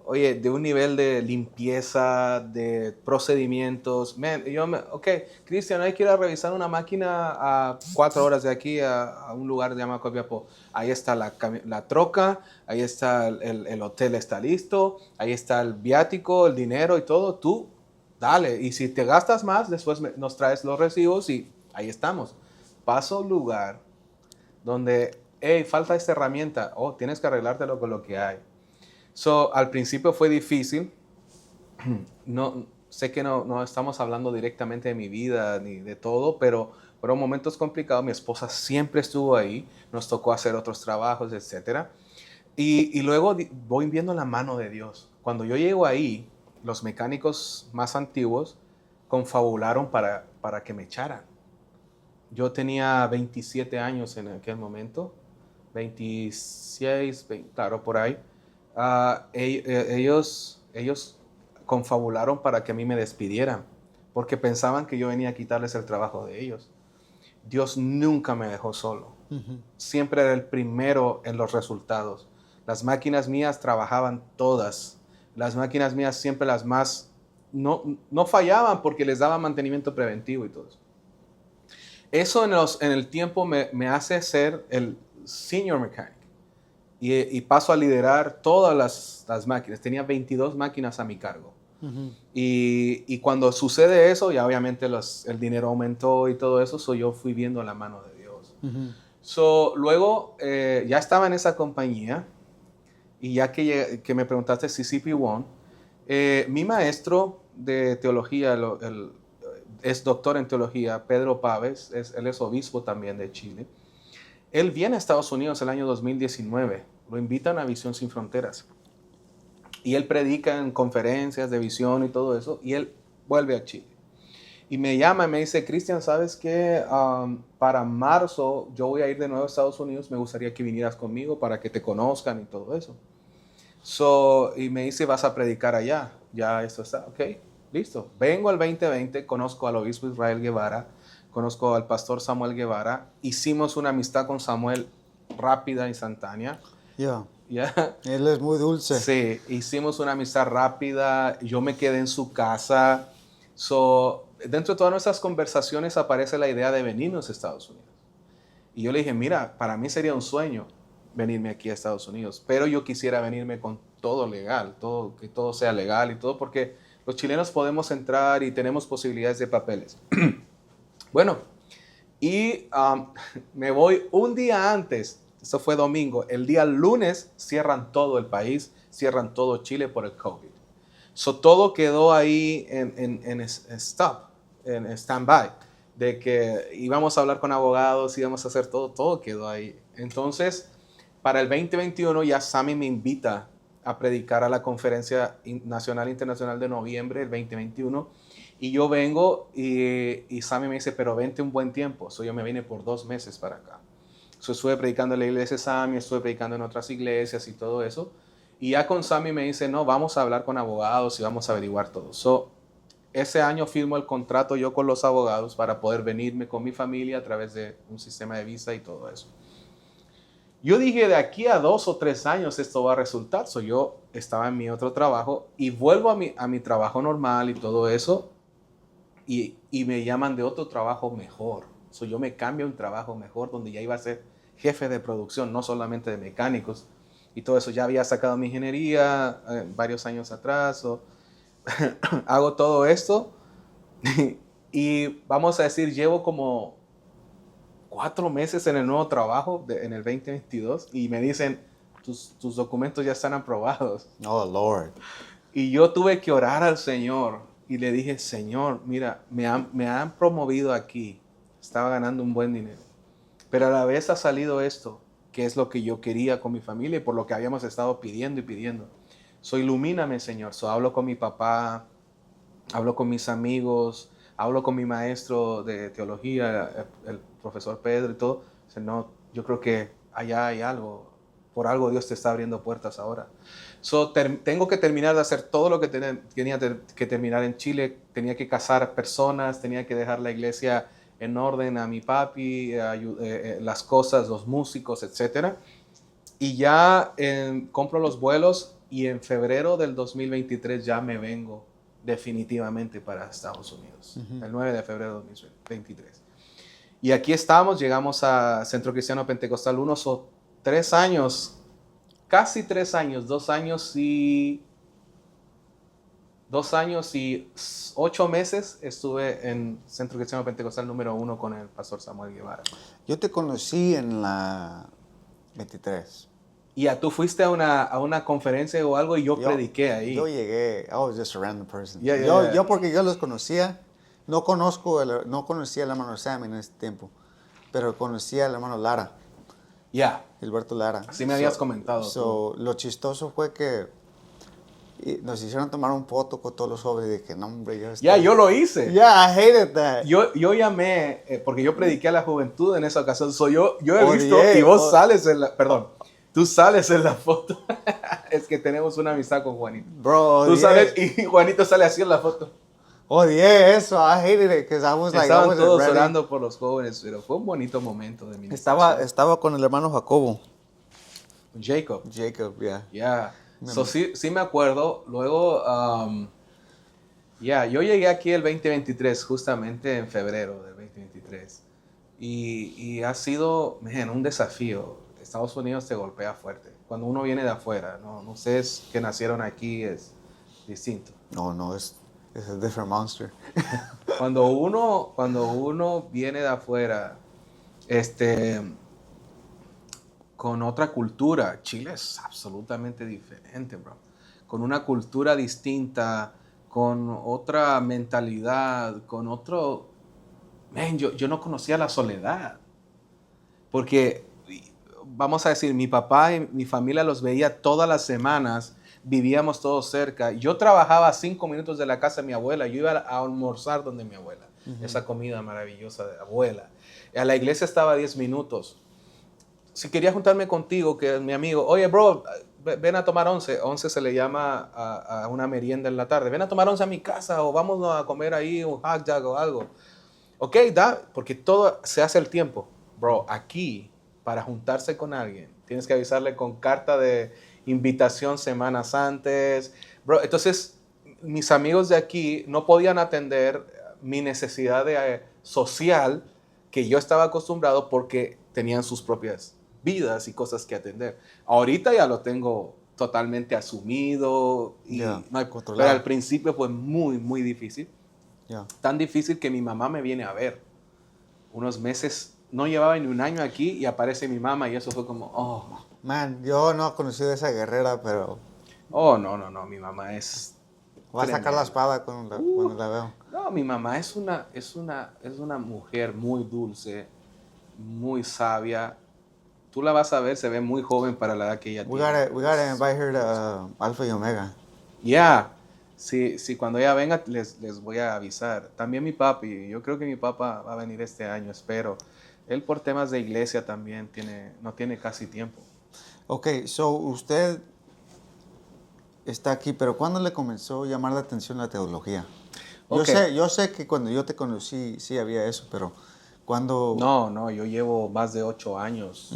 oye, de un nivel de limpieza, de procedimientos. Cristian, hay que ir a revisar una máquina a 4 horas de aquí a un lugar llamado Copiapó. Ahí está la troca, ahí está el hotel está listo, ahí está el viático, el dinero y todo. Tú, dale. Y si te gastas más, después nos traes los recibos y ahí estamos. Paso lugar donde, falta esta herramienta. Tienes que arreglártelo con lo que hay. Al principio fue difícil. No, sé que no estamos hablando directamente de mi vida ni de todo, pero fueron momentos complicados. Mi esposa siempre estuvo ahí. Nos tocó hacer otros trabajos, etc. Y luego voy viendo la mano de Dios. Cuando yo llego ahí, los mecánicos más antiguos confabularon para que me echaran. Yo tenía 27 años en aquel momento. 26, claro, por ahí. Ellos confabularon para que a mí me despidieran, porque pensaban que yo venía a quitarles el trabajo de ellos. Dios nunca me dejó solo. Siempre era el primero en los resultados. Las máquinas mías trabajaban todas. Las máquinas mías siempre las más... No fallaban porque les daba mantenimiento preventivo y todo eso. Eso en el tiempo me hace ser el senior mechanic. y paso a liderar todas las máquinas. Tenía 22 máquinas a mi cargo. Y cuando sucede eso, ya obviamente el dinero aumentó y todo eso, yo fui viendo la mano de Dios. Luego ya estaba en esa compañía y ya que me preguntaste si CP1, mi maestro de teología, es doctor en teología, Pedro Páez, él es obispo también de Chile. Él viene a Estados Unidos el año 2019, lo invitan a Visión Sin Fronteras. Y él predica en conferencias de visión y todo eso, y él vuelve a Chile. Y me llama y me dice, Cristian, ¿sabes qué? Para marzo yo voy a ir de nuevo a Estados Unidos, me gustaría que vinieras conmigo para que te conozcan y todo eso. Y me dice, vas a predicar allá. Ya esto está, ok, listo. Vengo al 2020, conozco al obispo Israel Guevara, conozco al pastor Samuel Guevara. Hicimos una amistad con Samuel rápida, instantánea. Yeah. Yeah. Él es muy dulce. Sí, hicimos una amistad rápida. Yo me quedé en su casa. Dentro de todas nuestras conversaciones aparece la idea de venirnos a Estados Unidos. Y yo le dije, mira, para mí sería un sueño venirme aquí a Estados Unidos, pero yo quisiera venirme con todo legal, que todo sea legal y todo, porque los chilenos podemos entrar y tenemos posibilidades de papeles. Bueno, y me voy un día antes, eso fue domingo, el día lunes cierran todo el país, cierran todo Chile por el COVID. Todo quedó ahí en stop, en stand-by, de que íbamos a hablar con abogados, íbamos a hacer todo quedó ahí. Entonces, para el 2021 ya Sammy me invita a predicar a la Conferencia Nacional Internacional de noviembre del 2021 y yo vengo y Sammy me dice, pero vente un buen tiempo. Yo me vine por 2 meses para acá. Estuve predicando en la iglesia de Sammy, estuve predicando en otras iglesias y todo eso. Y ya con Sammy me dice, no, vamos a hablar con abogados y vamos a averiguar todo. Ese año firmo el contrato yo con los abogados para poder venirme con mi familia a través de un sistema de visa y todo eso. Yo dije, de aquí a 2 o 3 años esto va a resultar. Yo estaba en mi otro trabajo y vuelvo a mi trabajo normal y todo eso y me llaman de otro trabajo mejor. Yo me cambio a un trabajo mejor donde ya iba a ser jefe de producción, no solamente de mecánicos y todo eso. Ya había sacado mi ingeniería varios años atrás. Hago todo esto y vamos a decir, llevo como 4 meses en el nuevo trabajo en el 2022 y me dicen, tus documentos ya están aprobados. Oh, Lord. Y yo tuve que orar al Señor y le dije, Señor, mira, me han promovido aquí, estaba ganando un buen dinero, pero a la vez ha salido esto, que es lo que yo quería con mi familia y por lo que habíamos estado pidiendo y pidiendo. Ilumíname, Señor. Hablo con mi papá, hablo con mis amigos, hablo con mi maestro de teología, el profesor Pedro y todo. Dice, no, yo creo que allá hay algo. Por algo Dios te está abriendo puertas ahora. Tengo que terminar de hacer todo lo que tenía que terminar en Chile. Tenía que casar personas, tenía que dejar la iglesia en orden a mi papi, las cosas, los músicos, etc. Y ya compro los vuelos y en febrero del 2023 ya me vengo definitivamente para Estados Unidos. El 9 de febrero de 2023. Y aquí estamos, llegamos a Centro Cristiano Pentecostal 1, 3 años, casi 3 años, 2 años y 8 meses estuve en Centro Cristiano Pentecostal número 1 con el pastor Samuel Guevara. Yo te conocí en la 23. Y tú fuiste a una conferencia o algo y yo prediqué ahí. Yo llegué, I was just a random person. Yeah. Yo porque yo los conocía, no conocía al hermano Sam en ese tiempo, pero conocía al hermano Lara. Ya. Gilberto Lara. Sí me habías comentado. Lo chistoso fue que nos hicieron tomar un foto con todos los jóvenes y dije, no hombre, yo lo hice. Yeah, I hated that. Yo llamé, porque yo prediqué a la juventud en esa ocasión. Yo he visto y vos sales en la... Perdón. Tú sales en la foto. Es que tenemos una amistad con Juanito. Bro, tú sales y Juanito sale así en la foto. Odié eso. I hated it because I was like, estaban todos orando por los jóvenes, pero fue un bonito momento de mi vida. Estaba con el hermano Jacobo. Jacob, yeah. Yeah. Sí me acuerdo. Luego, yo llegué aquí el 2023, justamente en febrero del 2023. Y ha sido, un desafío. Estados Unidos te golpea fuerte. cuando uno viene de afuera, ¿no? Ustedes que nacieron aquí es distinto. No, es a different monster. Cuando uno viene de afuera, con otra cultura, Chile es absolutamente diferente, bro. Con una cultura distinta, con otra mentalidad, con otro... Man, yo no conocía la soledad. Porque, vamos a decir, mi papá y mi familia los veía todas las semanas, vivíamos todos cerca. Yo trabajaba a 5 minutos de la casa de mi abuela, yo iba a almorzar donde mi abuela, esa comida maravillosa de la abuela. A la iglesia estaba a 10 minutos. Si quería juntarme contigo, que es mi amigo, oye, bro, ven a tomar 11. 11 se le llama a una merienda en la tarde. Ven a tomar 11 a mi casa o vamos a comer ahí un hot dog o algo. Ok, porque todo se hace el tiempo. Bro, aquí, para juntarse con alguien, tienes que avisarle con carta de invitación semanas antes. Bro, entonces, mis amigos de aquí no podían atender mi necesidad social que yo estaba acostumbrado porque tenían sus propias vidas y cosas que atender. Ahorita ya lo tengo totalmente asumido y no hay, pero al principio fue muy, muy difícil. Tan difícil que mi mamá me viene a ver. Unos meses, no llevaba ni un año aquí y aparece mi mamá y eso fue como, oh. Man, yo no he conocido a esa guerrera, pero... Oh, no, mi mamá es... Va a sacar la espada cuando la veo. No, mi mamá es una mujer muy dulce, muy sabia. Tú la vas a ver, se ve muy joven para la edad que ella tiene. We gotta invite her to Alpha y Omega. Yeah. Sí, cuando ella venga les voy a avisar. También mi papi, yo creo que mi papá va a venir este año, espero. Él por temas de iglesia también no tiene casi tiempo. Ok, so usted está aquí, pero ¿cuándo le comenzó a llamar la atención la teología? Okay. Yo sé que cuando yo te conocí sí había eso, pero ¿cuándo? No, yo llevo más de 8 años.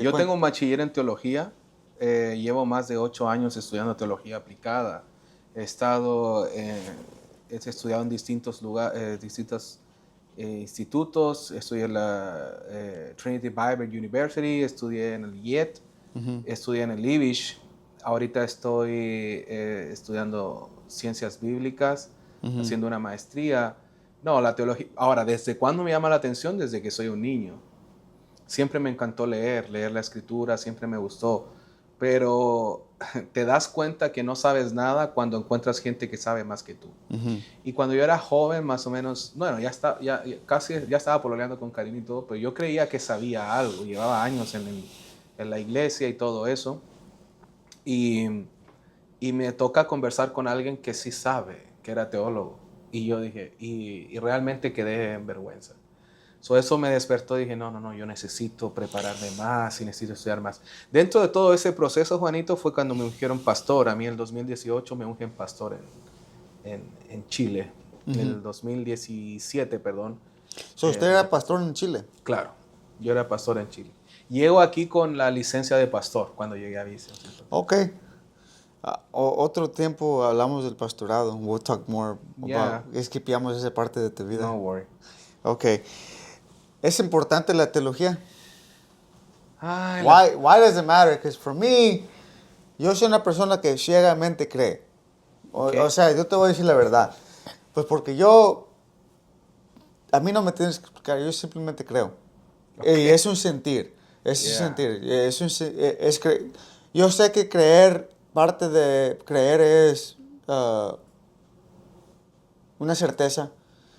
Yo tengo un bachiller en teología, llevo más de 8 años estudiando teología aplicada. He estudiado en distintos lugares, distintos institutos. Estudié en la Trinity Bible University, estudié en el YET, estudié en el Livish. Ahorita estoy estudiando ciencias bíblicas, haciendo una maestría. No, la teología. Ahora, ¿desde cuándo me llama la atención? Desde que soy un niño. Siempre me encantó leer la escritura, siempre me gustó. Pero te das cuenta que no sabes nada cuando encuentras gente que sabe más que tú. Y cuando yo era joven, más o menos, bueno, ya estaba pololeando con Karina y todo, pero yo creía que sabía algo. Llevaba años en la iglesia y todo eso. Y me toca conversar con alguien que sí sabe, que era teólogo. Y yo dije, y realmente quedé en vergüenza. Eso me despertó y dije, no, yo necesito prepararme más y necesito estudiar más. Dentro de todo ese proceso, Juanito, fue cuando me ungieron pastor. A mí en el 2018 me ungen pastor en Chile. En el 2017, perdón. ¿Usted era pastor en Chile? Claro, yo era pastor en Chile. Llego aquí con la licencia de pastor cuando llegué a Vice. Ok. Otro tiempo hablamos del pastorado. We'll talk more about... Esquipeamos esa parte de tu vida. No worry. Ok. ¿Es importante la teología? Why does it matter? Because for me, yo soy una persona que ciegamente cree. O sea, yo te voy a decir la verdad. Pues porque a mí no me tienes que explicar, yo simplemente creo. Y es un sentir. Es un sentir. Yo sé que parte de creer es una certeza.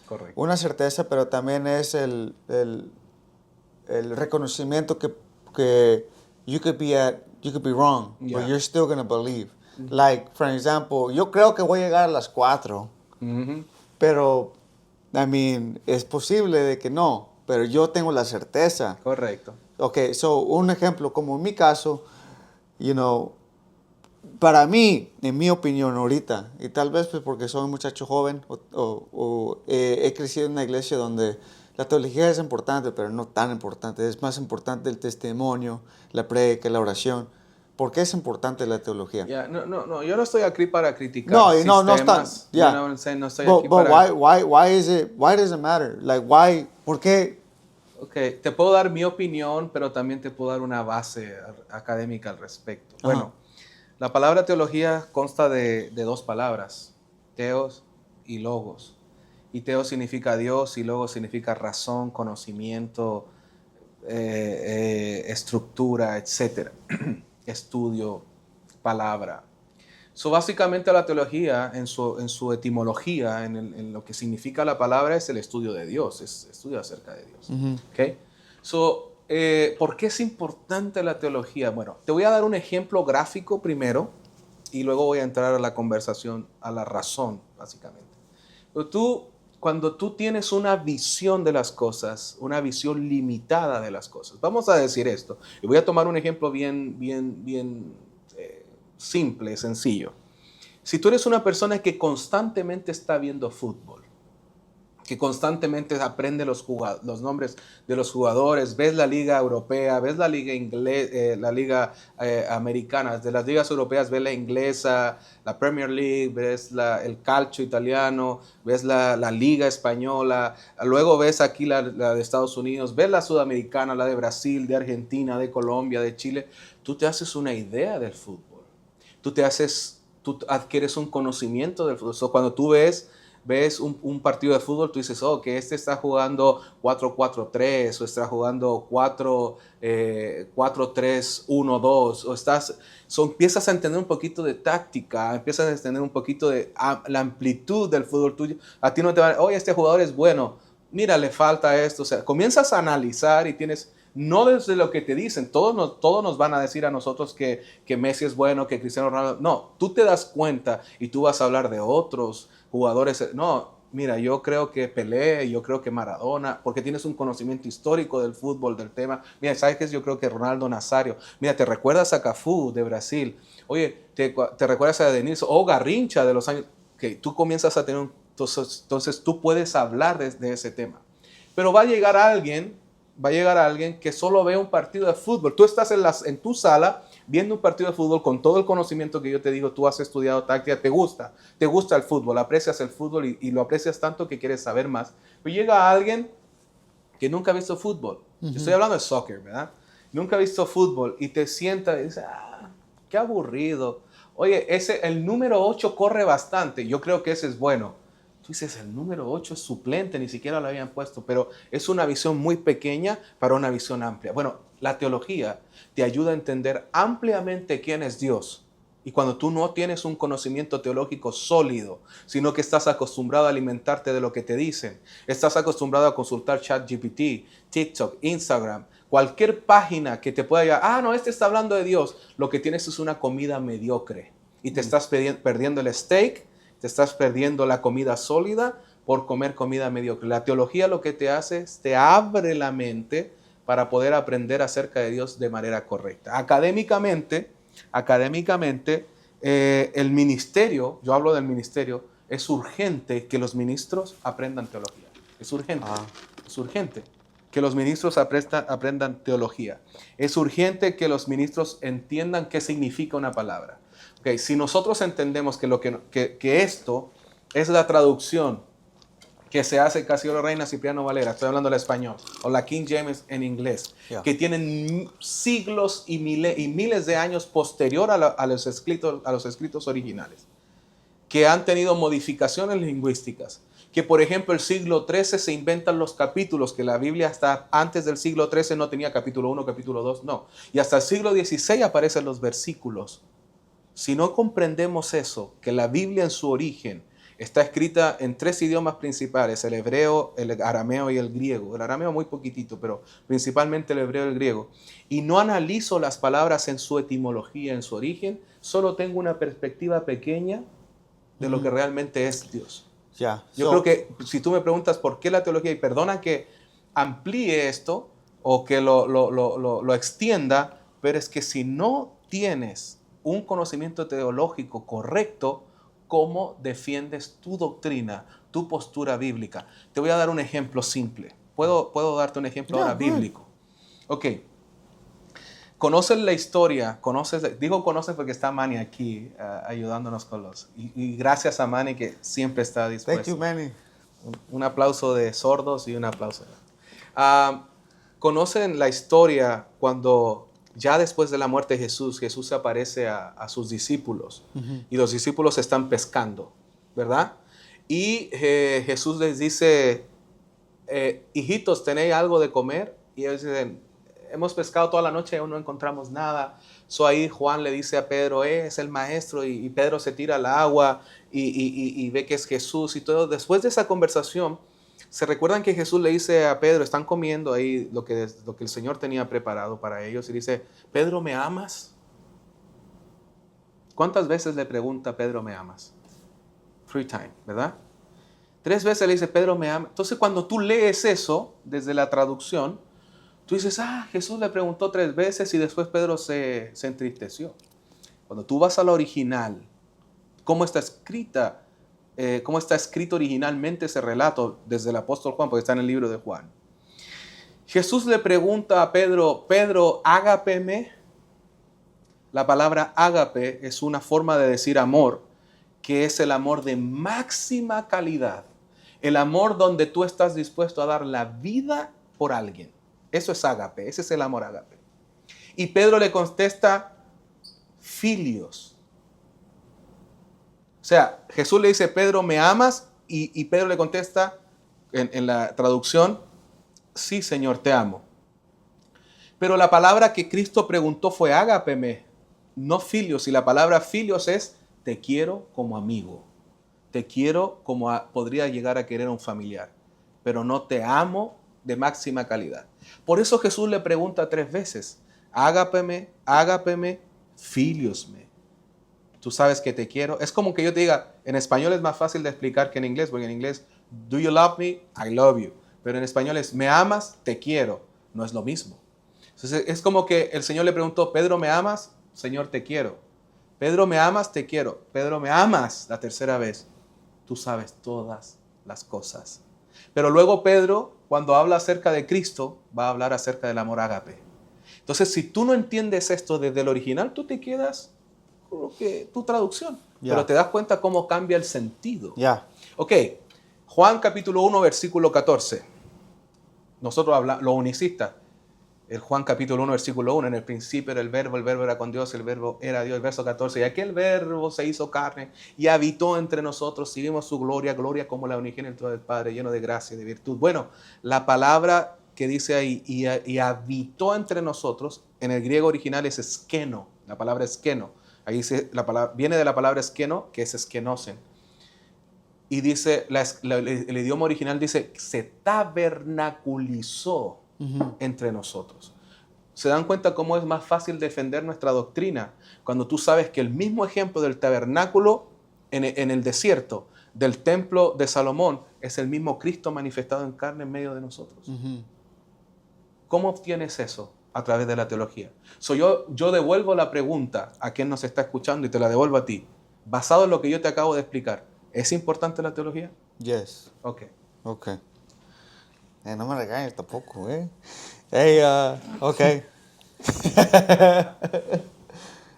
Correcto. Una certeza, pero también es el reconocimiento que you could be wrong, but you're still going to believe. Like, for example, yo creo que voy a llegar a las 4, pero, es posible de que no, pero yo tengo la certeza. Correcto. Ok, so, un ejemplo, como en mi caso, para mí, en mi opinión ahorita, y tal vez pues porque soy un muchacho joven o he crecido en una iglesia donde la teología es importante, pero no tan importante. Es más importante el testimonio, la prédica, la oración. ¿Por qué es importante la teología? No, yo no estoy aquí para criticar no está. No estoy aquí para... Why does it matter? Like, why? ¿Por qué? Ok, te puedo dar mi opinión, pero también te puedo dar una base académica al respecto. Ajá. Bueno, la palabra teología consta de dos palabras, teos y logos. Y teos significa Dios y logos significa razón, conocimiento, estructura, etcétera. Estudio, palabra. So, básicamente la teología, en su etimología, en lo que significa la palabra, es el estudio de Dios, es estudio acerca de Dios. ¿Okay? So, ¿por qué es importante la teología? Bueno, te voy a dar un ejemplo gráfico primero y luego voy a entrar a la conversación, a la razón, básicamente. Pero cuando tú tienes una visión de las cosas, una visión limitada de las cosas, vamos a decir esto, y voy a tomar un ejemplo bien simple, sencillo. Si tú eres una persona que constantemente está viendo fútbol, que constantemente aprende los nombres de los jugadores, ves la liga europea, ves la liga la liga americana, de las ligas europeas ves la inglesa, la Premier League, ves el calcio italiano, ves la liga española, luego ves aquí la de Estados Unidos, ves la sudamericana, la de Brasil, de Argentina, de Colombia, de Chile, tú te haces una idea del fútbol, tú adquieres un conocimiento del fútbol. So, cuando tú ves un partido de fútbol, tú dices, oh, que este está jugando 4-4-3 o está jugando 4-3-1-2 empiezas a entender un poquito de táctica, empiezas a entender un poquito de la amplitud del fútbol tuyo. A ti no te va, oye, este jugador es bueno, mira, le falta esto. O sea, comienzas a analizar y tienes, no desde lo que te dicen, todos nos van a decir a nosotros que Messi es bueno, que Cristiano Ronaldo, no, tú te das cuenta y tú vas a hablar de otros jugadores, no, mira, yo creo que Pelé, yo creo que Maradona, porque tienes un conocimiento histórico del fútbol, del tema. Mira, ¿sabes qué? Yo creo que Ronaldo Nazario. Mira, ¿te recuerdas a Cafú de Brasil? Oye, ¿te recuerdas a Denilson o Garrincha de los años? Que tú comienzas a tener entonces tú puedes hablar de ese tema. Pero va a llegar alguien que solo ve un partido de fútbol. Tú estás en tu sala viendo un partido de fútbol con todo el conocimiento que yo te digo, tú has estudiado táctica, te gusta el fútbol, aprecias el fútbol y lo aprecias tanto que quieres saber más. Pero llega alguien que nunca ha visto fútbol. Yo estoy hablando de soccer, ¿verdad? Nunca ha visto fútbol y te sienta y dice, qué aburrido. Oye, el número 8 corre bastante, yo creo que ese es bueno. Tú dices, el número 8 es suplente, ni siquiera lo habían puesto, pero es una visión muy pequeña para una visión amplia. Bueno, la teología te ayuda a entender ampliamente quién es Dios. Y cuando tú no tienes un conocimiento teológico sólido, sino que estás acostumbrado a alimentarte de lo que te dicen, estás acostumbrado a consultar ChatGPT, TikTok, Instagram, cualquier página que te pueda llevar, no, este está hablando de Dios, lo que tienes es una comida mediocre y te estás perdiendo el steak, te estás perdiendo la comida sólida por comer comida mediocre. La teología lo que te hace es te abre la mente para poder aprender acerca de Dios de manera correcta. Académicamente, el ministerio, yo hablo del ministerio, es urgente que los ministros aprendan teología. Es urgente que los ministros aprendan teología. Es urgente que los ministros entiendan qué significa una palabra. Okay, si nosotros entendemos que esto es la traducción que se hace Casiodoro Reina, Cipriano Valera, estoy hablando del español, o la King James en inglés, que tienen siglos y miles de años posterior a los escritos originales, que han tenido modificaciones lingüísticas, que por ejemplo el siglo XIII se inventan los capítulos, que la Biblia hasta antes del siglo XIII no tenía capítulo 1, capítulo 2, no, y hasta el siglo XVI aparecen los versículos. Si no comprendemos eso, que la Biblia en su origen está escrita en 3 idiomas principales, el hebreo, el arameo y el griego. El arameo muy poquitito, pero principalmente el hebreo y el griego. Y no analizo las palabras en su etimología, en su origen, solo tengo una perspectiva pequeña de lo que realmente es Dios. Yo creo que si tú me preguntas por qué la teología, y perdona que amplíe esto o que lo extienda, pero es que si no tienes un conocimiento teológico correcto, ¿cómo defiendes tu doctrina, tu postura bíblica? Te voy a dar un ejemplo simple. ¿Puedo darte un ejemplo ahora bíblico? Ok. ¿Conoces la historia? Digo conoces porque está Manny aquí ayudándonos con y gracias a Manny que siempre está dispuesto. Thank you, Manny. Un aplauso de sordos y un aplauso. conocen la historia cuando ya después de la muerte de Jesús, Jesús se aparece a sus discípulos y los discípulos están pescando, ¿verdad? Y Jesús les dice, hijitos, ¿tenéis algo de comer? Y ellos dicen, hemos pescado toda la noche y aún no encontramos nada. Ahí Juan le dice a Pedro, es el maestro, y Pedro se tira al agua y ve que es Jesús y todo. Después de esa conversación, se recuerdan que Jesús le dice a Pedro, están comiendo ahí lo que el Señor tenía preparado para ellos, y dice, Pedro, ¿me amas? ¿Cuántas veces le pregunta Pedro, ¿me amas? 3 times, ¿verdad? 3 veces le dice, Pedro, ¿me amas? Entonces cuando tú lees eso desde la traducción, tú dices, Jesús le preguntó 3 veces y después Pedro se entristeció. Cuando tú vas a la original, cómo está escrito originalmente ese relato desde el apóstol Juan, porque está en el libro de Juan. Jesús le pregunta a Pedro, Pedro, ágapeme. La palabra ágape es una forma de decir amor, que es el amor de máxima calidad. El amor donde tú estás dispuesto a dar la vida por alguien. Eso es ágape, ese es el amor ágape. Y Pedro le contesta, filios. O sea, Jesús le dice, Pedro, ¿me amas? Y Pedro le contesta, en la traducción, sí, Señor, te amo. Pero la palabra que Cristo preguntó fue ágapeme, no filios. Y la palabra filios es, te quiero como amigo. Te quiero como podría llegar a querer a un familiar. Pero no te amo de máxima calidad. Por eso Jesús le pregunta 3 veces, ágapeme, filiosme. Tú sabes que te quiero. Es como que yo te diga, en español es más fácil de explicar que en inglés, porque en inglés, do you love me? I love you. Pero en español es, ¿me amas? Te quiero. No es lo mismo. Entonces es como que el Señor le preguntó, Pedro, ¿me amas? Señor, te quiero. Pedro, ¿me amas? Te quiero. Pedro, ¿me amas? La tercera vez. Tú sabes todas las cosas. Pero luego Pedro, cuando habla acerca de Cristo, va a hablar acerca del amor ágape. Entonces, si tú no entiendes esto desde el original, tú te quedas con lo que tu traducción. Pero te das cuenta cómo cambia el sentido. Ok, Juan capítulo 1, versículo 14. Nosotros hablamos, los unicistas, el Juan capítulo 1, versículo 1, en el principio era el verbo era con Dios, el verbo era Dios, el verso 14, y aquel verbo se hizo carne y habitó entre nosotros y vimos su gloria, gloria como la unigénita del Padre, lleno de gracia y de virtud. Bueno, la palabra que dice ahí, y habitó entre nosotros, en el griego original es esqueno, la palabra esqueno. Ahí dice, viene de la palabra esqueno, que es esquenosen. Y dice, el idioma original dice, se tabernaculizó entre nosotros. ¿Se dan cuenta cómo es más fácil defender nuestra doctrina? Cuando tú sabes que el mismo ejemplo del tabernáculo en el desierto, del templo de Salomón, es el mismo Cristo manifestado en carne en medio de nosotros. ¿Cómo obtienes eso? A través de la teología. Yo devuelvo la pregunta a quien nos está escuchando y te la devuelvo a ti. Basado en lo que yo te acabo de explicar, ¿es importante la teología? Yes. Ok. No me regañes tampoco, Hey, ok.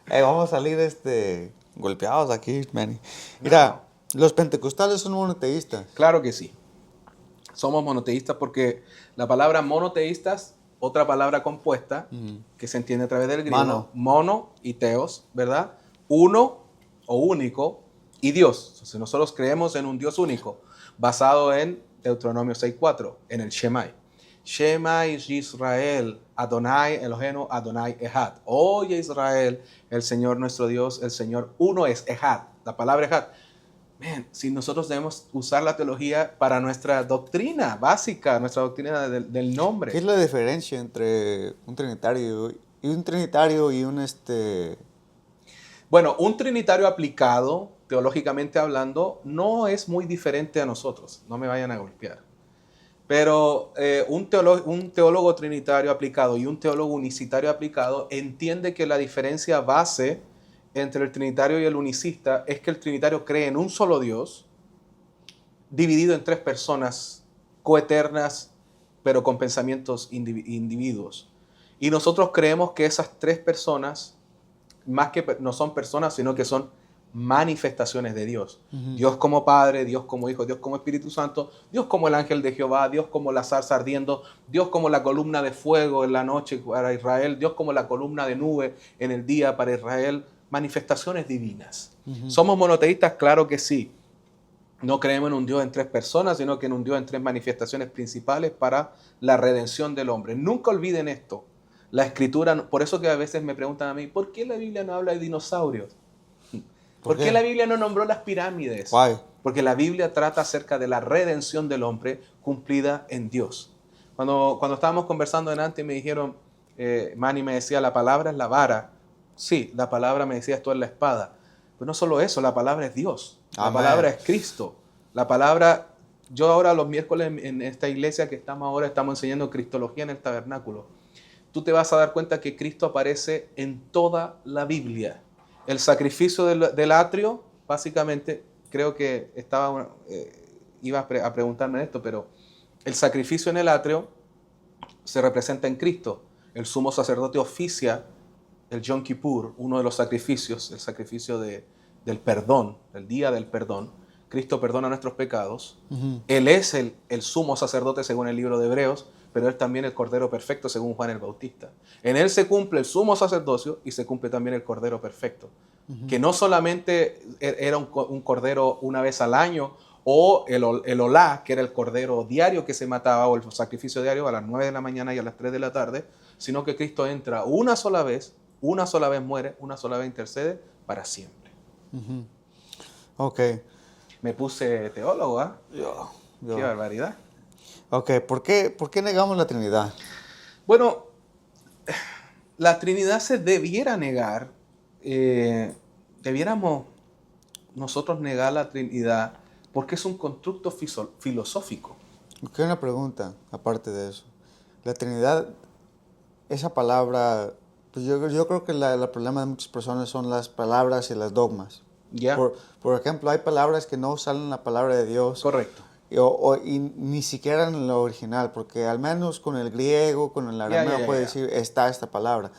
Hey, vamos a salir golpeados aquí, Manny. Mira, los pentecostales son monoteístas. Claro que sí. Somos monoteístas porque la palabra monoteístas, otra palabra compuesta que se entiende a través del griego, mono y teos, ¿verdad? Uno o único y Dios. Entonces nosotros creemos en un Dios único, basado en Deuteronomio 6:4, en el Shemai. Shema Israel, Adonai Eloheinu, Adonai Echad. Oye Israel, el Señor nuestro Dios, el Señor uno es Echad. La palabra Echad. Si nosotros debemos usar la teología para nuestra doctrina básica, nuestra doctrina del nombre. ¿Qué es la diferencia entre un trinitario y un Bueno, un trinitario aplicado, teológicamente hablando, no es muy diferente a nosotros. No me vayan a golpear. Pero un teólogo trinitario aplicado y un teólogo unicitario aplicado entiende que la diferencia base entre el trinitario y el unicista es que el trinitario cree en un solo Dios, dividido en 3 personas coeternas, pero con pensamientos individuos. Y nosotros creemos que esas 3 personas, más que no son personas, sino que son manifestaciones de Dios. Dios como Padre, Dios como Hijo, Dios como Espíritu Santo, Dios como el ángel de Jehová, Dios como la zarza ardiendo, Dios como la columna de fuego en la noche para Israel, Dios como la columna de nube en el día para Israel. Manifestaciones divinas. ¿Somos monoteístas? Claro que sí. No creemos en un Dios en tres personas, sino que en un Dios en tres manifestaciones principales para la redención del hombre. Nunca olviden esto. La Escritura, por eso que a veces me preguntan a mí, ¿por qué la Biblia no habla de dinosaurios? ¿Por qué la Biblia no nombró las pirámides? Why? Porque la Biblia trata acerca de la redención del hombre cumplida en Dios. Cuando estábamos conversando delante me dijeron, Manny me decía, la palabra es la vara. Sí, la palabra me decía, esto es la espada. Pero no solo eso, la palabra es Dios. La Amén. palabra es Cristo. La palabra, yo ahora los miércoles en esta iglesia que estamos ahora, estamos enseñando Cristología en el tabernáculo. Tú te vas a dar cuenta que Cristo aparece en toda la Biblia. El sacrificio del atrio, básicamente, creo que iba a preguntarme esto, pero el sacrificio en el atrio se representa en Cristo. El sumo sacerdote oficia el Yom Kippur, uno de los sacrificios, el sacrificio del perdón, el día del perdón. Cristo perdona nuestros pecados. Él es el sumo sacerdote según el libro de Hebreos, pero Él también el Cordero Perfecto según Juan el Bautista. En Él se cumple el sumo sacerdocio y se cumple también el Cordero Perfecto. Que no solamente era un cordero una vez al año, o el olá, que era el cordero diario que se mataba, o el sacrificio diario a las 9 de la mañana y a las 3 de la tarde, sino que Cristo entra una sola vez muere, una sola vez intercede para siempre. Ok. Me puse teólogo, ¿ah? Yo. Qué barbaridad. Ok, ¿por qué negamos la Trinidad? Bueno, la Trinidad se debiera negar, debiéramos nosotros negar la Trinidad porque es un constructo filosófico. Ok, una pregunta, aparte de eso. La Trinidad, esa palabra, pues yo creo que el problema de muchas personas son las palabras y las dogmas. ¿Ya? Por ejemplo, hay palabras que no salen en la palabra de Dios. Correcto. Y ni siquiera en lo original, porque al menos con el griego, con el arameo puede decir, está esta palabra.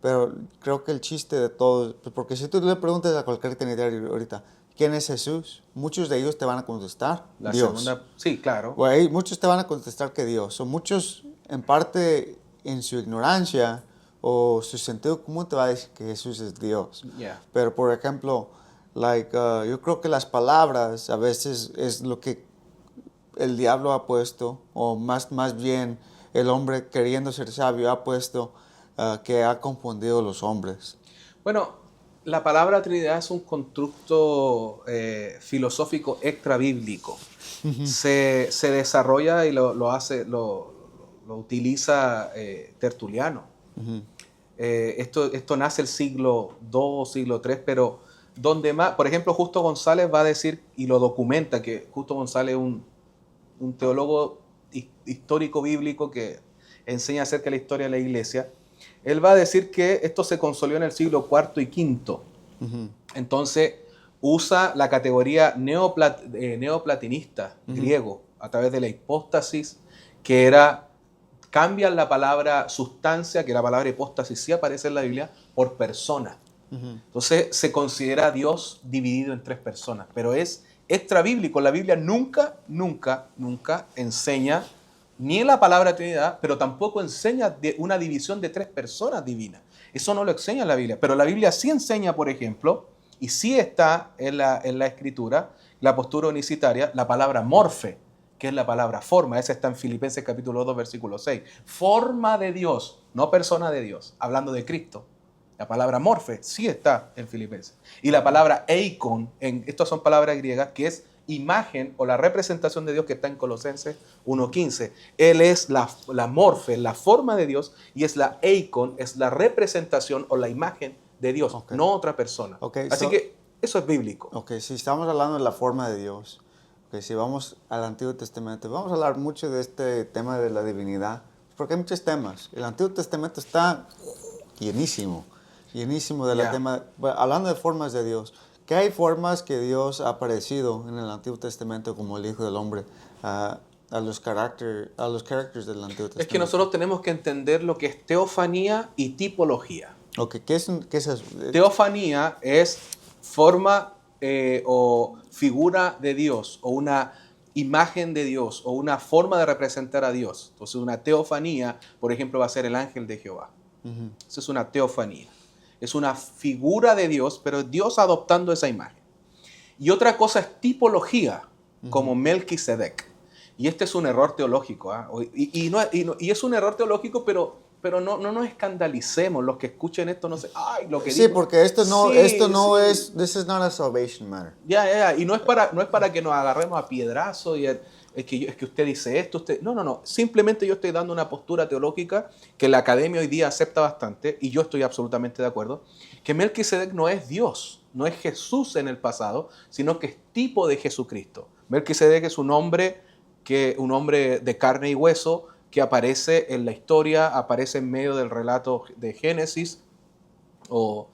Pero creo que el chiste de todo, porque si tú le preguntas a cualquier trinitario ahorita, ¿quién es Jesús? Muchos de ellos te van a contestar, La Dios. segunda, sí, claro. Bueno, muchos te van a contestar que Dios. O muchos, en parte, en su ignorancia o su sentido común te va a decir que Jesús es Dios. Yeah. Pero, por ejemplo, yo creo que las palabras a veces es lo que el diablo ha puesto, o más bien el hombre queriendo ser sabio ha puesto, que ha confundido a los hombres. Bueno, la palabra Trinidad es un constructo filosófico extra bíblico. Se desarrolla y lo utiliza Tertuliano. Esto nace el siglo II, siglo III, pero donde más, por ejemplo, Justo González va a decir, y lo documenta, que Justo González es un teólogo histórico bíblico que enseña acerca de la historia de la iglesia. Él va a decir que esto se consolidó en el siglo IV y V. Entonces usa la categoría neoplatinista griego a través de la hipóstasis, que era, cambian la palabra sustancia, que la palabra hipóstasis sí aparece en la Biblia, por persona. Entonces se considera a Dios dividido en tres personas, pero es extra bíblico. La Biblia nunca enseña ni la palabra Trinidad, pero tampoco enseña una división de tres personas divinas. Eso no lo enseña la Biblia, pero la Biblia sí enseña, por ejemplo, y sí está en la Escritura, la postura unicitaria, la palabra morfe, que es la palabra forma. Esa está en Filipenses capítulo 2, versículo 6. Forma de Dios, no persona de Dios, hablando de Cristo. La palabra morfe sí está en Filipenses. Y la palabra eikon, estas son palabras griegas, que es imagen o la representación de Dios, que está en Colosenses 1:15. Él es la morfe, la forma de Dios, y es la eikon, es la representación o la imagen de Dios, no otra persona. Así que eso es bíblico. Si estamos hablando de la forma de Dios, si vamos al Antiguo Testamento, vamos a hablar mucho de este tema de la divinidad, porque hay muchos temas. El Antiguo Testamento está llenísimo del tema. Hablando de formas de Dios, ¿qué hay formas que Dios ha aparecido en el Antiguo Testamento como el Hijo del Hombre a los characters del Antiguo Testamento? Es que nosotros tenemos que entender lo que es teofanía y tipología. ¿Qué es eso? Teofanía es forma o figura de Dios o una imagen de Dios o una forma de representar a Dios. Entonces una teofanía, por ejemplo, va a ser el ángel de Jehová. Esa es una teofanía. Es una figura de Dios, pero Dios adoptando esa imagen. Y otra cosa es tipología, como Melquisedec. Y este es un error teológico. ¿Ah? Y es un error teológico, pero no nos escandalicemos. Los que escuchen esto no sé, ay, lo que Sí, digo. porque esto no Sí, es, this is not a salvation matter. Ya. Y no es para que nos agarremos a piedrazo y es que usted dice esto, usted. No. Simplemente yo estoy dando una postura teológica que la academia hoy día acepta bastante, y yo estoy absolutamente de acuerdo, que Melquisedec no es Dios, no es Jesús en el pasado, sino que es tipo de Jesucristo. Melquisedec es un hombre de carne y hueso que aparece en la historia, aparece en medio del relato de Génesis o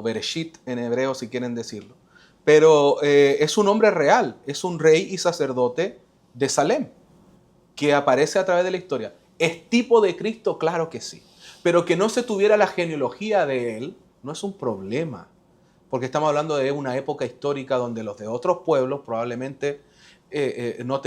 Bereshit en hebreo, si quieren decirlo. Pero es un hombre real, es un rey y sacerdote de Salem, que aparece a través de la historia. ¿Es tipo de Cristo? Claro que sí. Pero que no se tuviera la genealogía de él no es un problema, porque estamos hablando de una época histórica donde los de otros pueblos probablemente no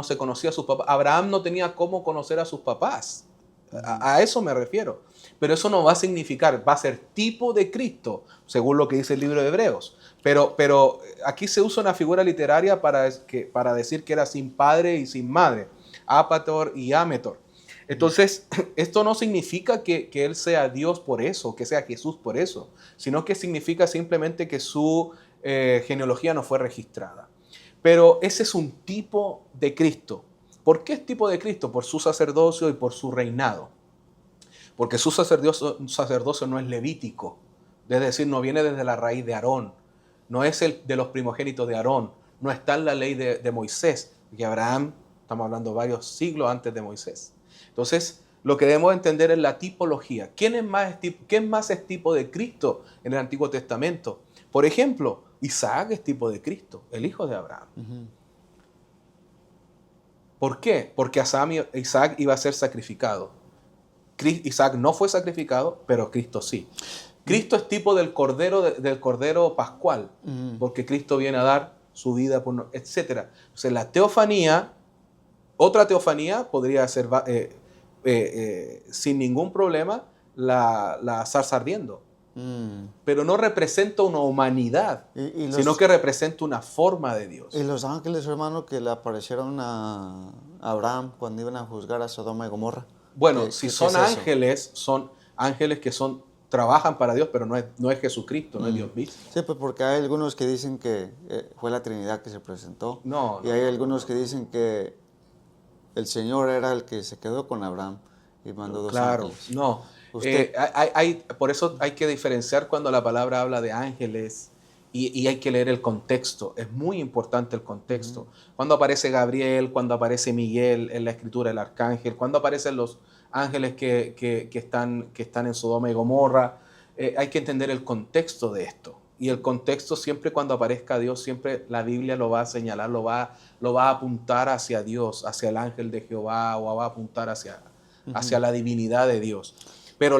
se conocía a sus papás. Abraham no tenía cómo conocer a sus papás. A eso me refiero. Pero eso no va a significar, va a ser tipo de Cristo, según lo que dice el libro de Hebreos. Pero aquí se usa una figura literaria para decir que era sin padre y sin madre, Apator y Ametor. Entonces, esto no significa que él sea Dios por eso, que sea Jesús por eso, sino que significa simplemente que su genealogía no fue registrada. Pero ese es un tipo de Cristo. ¿Por qué es tipo de Cristo? Por su sacerdocio y por su reinado. Porque su sacerdocio no es levítico, es decir, no viene desde la raíz de Aarón, no es el de los primogénitos de Aarón, no está en la ley de Moisés, que Abraham, estamos hablando varios siglos antes de Moisés. Entonces, lo que debemos entender es la tipología. ¿Quién más es tipo de Cristo en el Antiguo Testamento? Por ejemplo, Isaac es tipo de Cristo, el hijo de Abraham. ¿Por qué? Porque Isaac iba a ser sacrificado. Isaac no fue sacrificado, pero Cristo sí. Cristo es tipo del cordero pascual, porque Cristo viene a dar su vida, etc. Entonces la teofanía, otra teofanía podría ser sin ningún problema la zarza ardiendo. Pero no representa una humanidad, sino que representa una forma de Dios. Y los ángeles, hermano, que le aparecieron a Abraham cuando iban a juzgar a Sodoma y Gomorra. Bueno, si son ángeles que trabajan para Dios, pero no es Jesucristo, no es Dios mismo. Sí, pues porque hay algunos que dicen que fue la Trinidad que se presentó. Y hay algunos que dicen que el Señor era el que se quedó con Abraham y mandó dos ángeles. No. Por eso hay que diferenciar cuando la palabra habla de ángeles y hay que leer el contexto. Es muy importante el contexto. Cuando aparece Gabriel, cuando aparece Miguel en la escritura, el arcángel, cuando aparecen los ángeles que están en Sodoma y Gomorra, hay que entender el contexto de esto. Y el contexto, siempre cuando aparezca Dios, siempre la Biblia lo va a señalar, lo va a apuntar hacia Dios, hacia el ángel de Jehová, o va a apuntar hacia la divinidad de Dios. Pero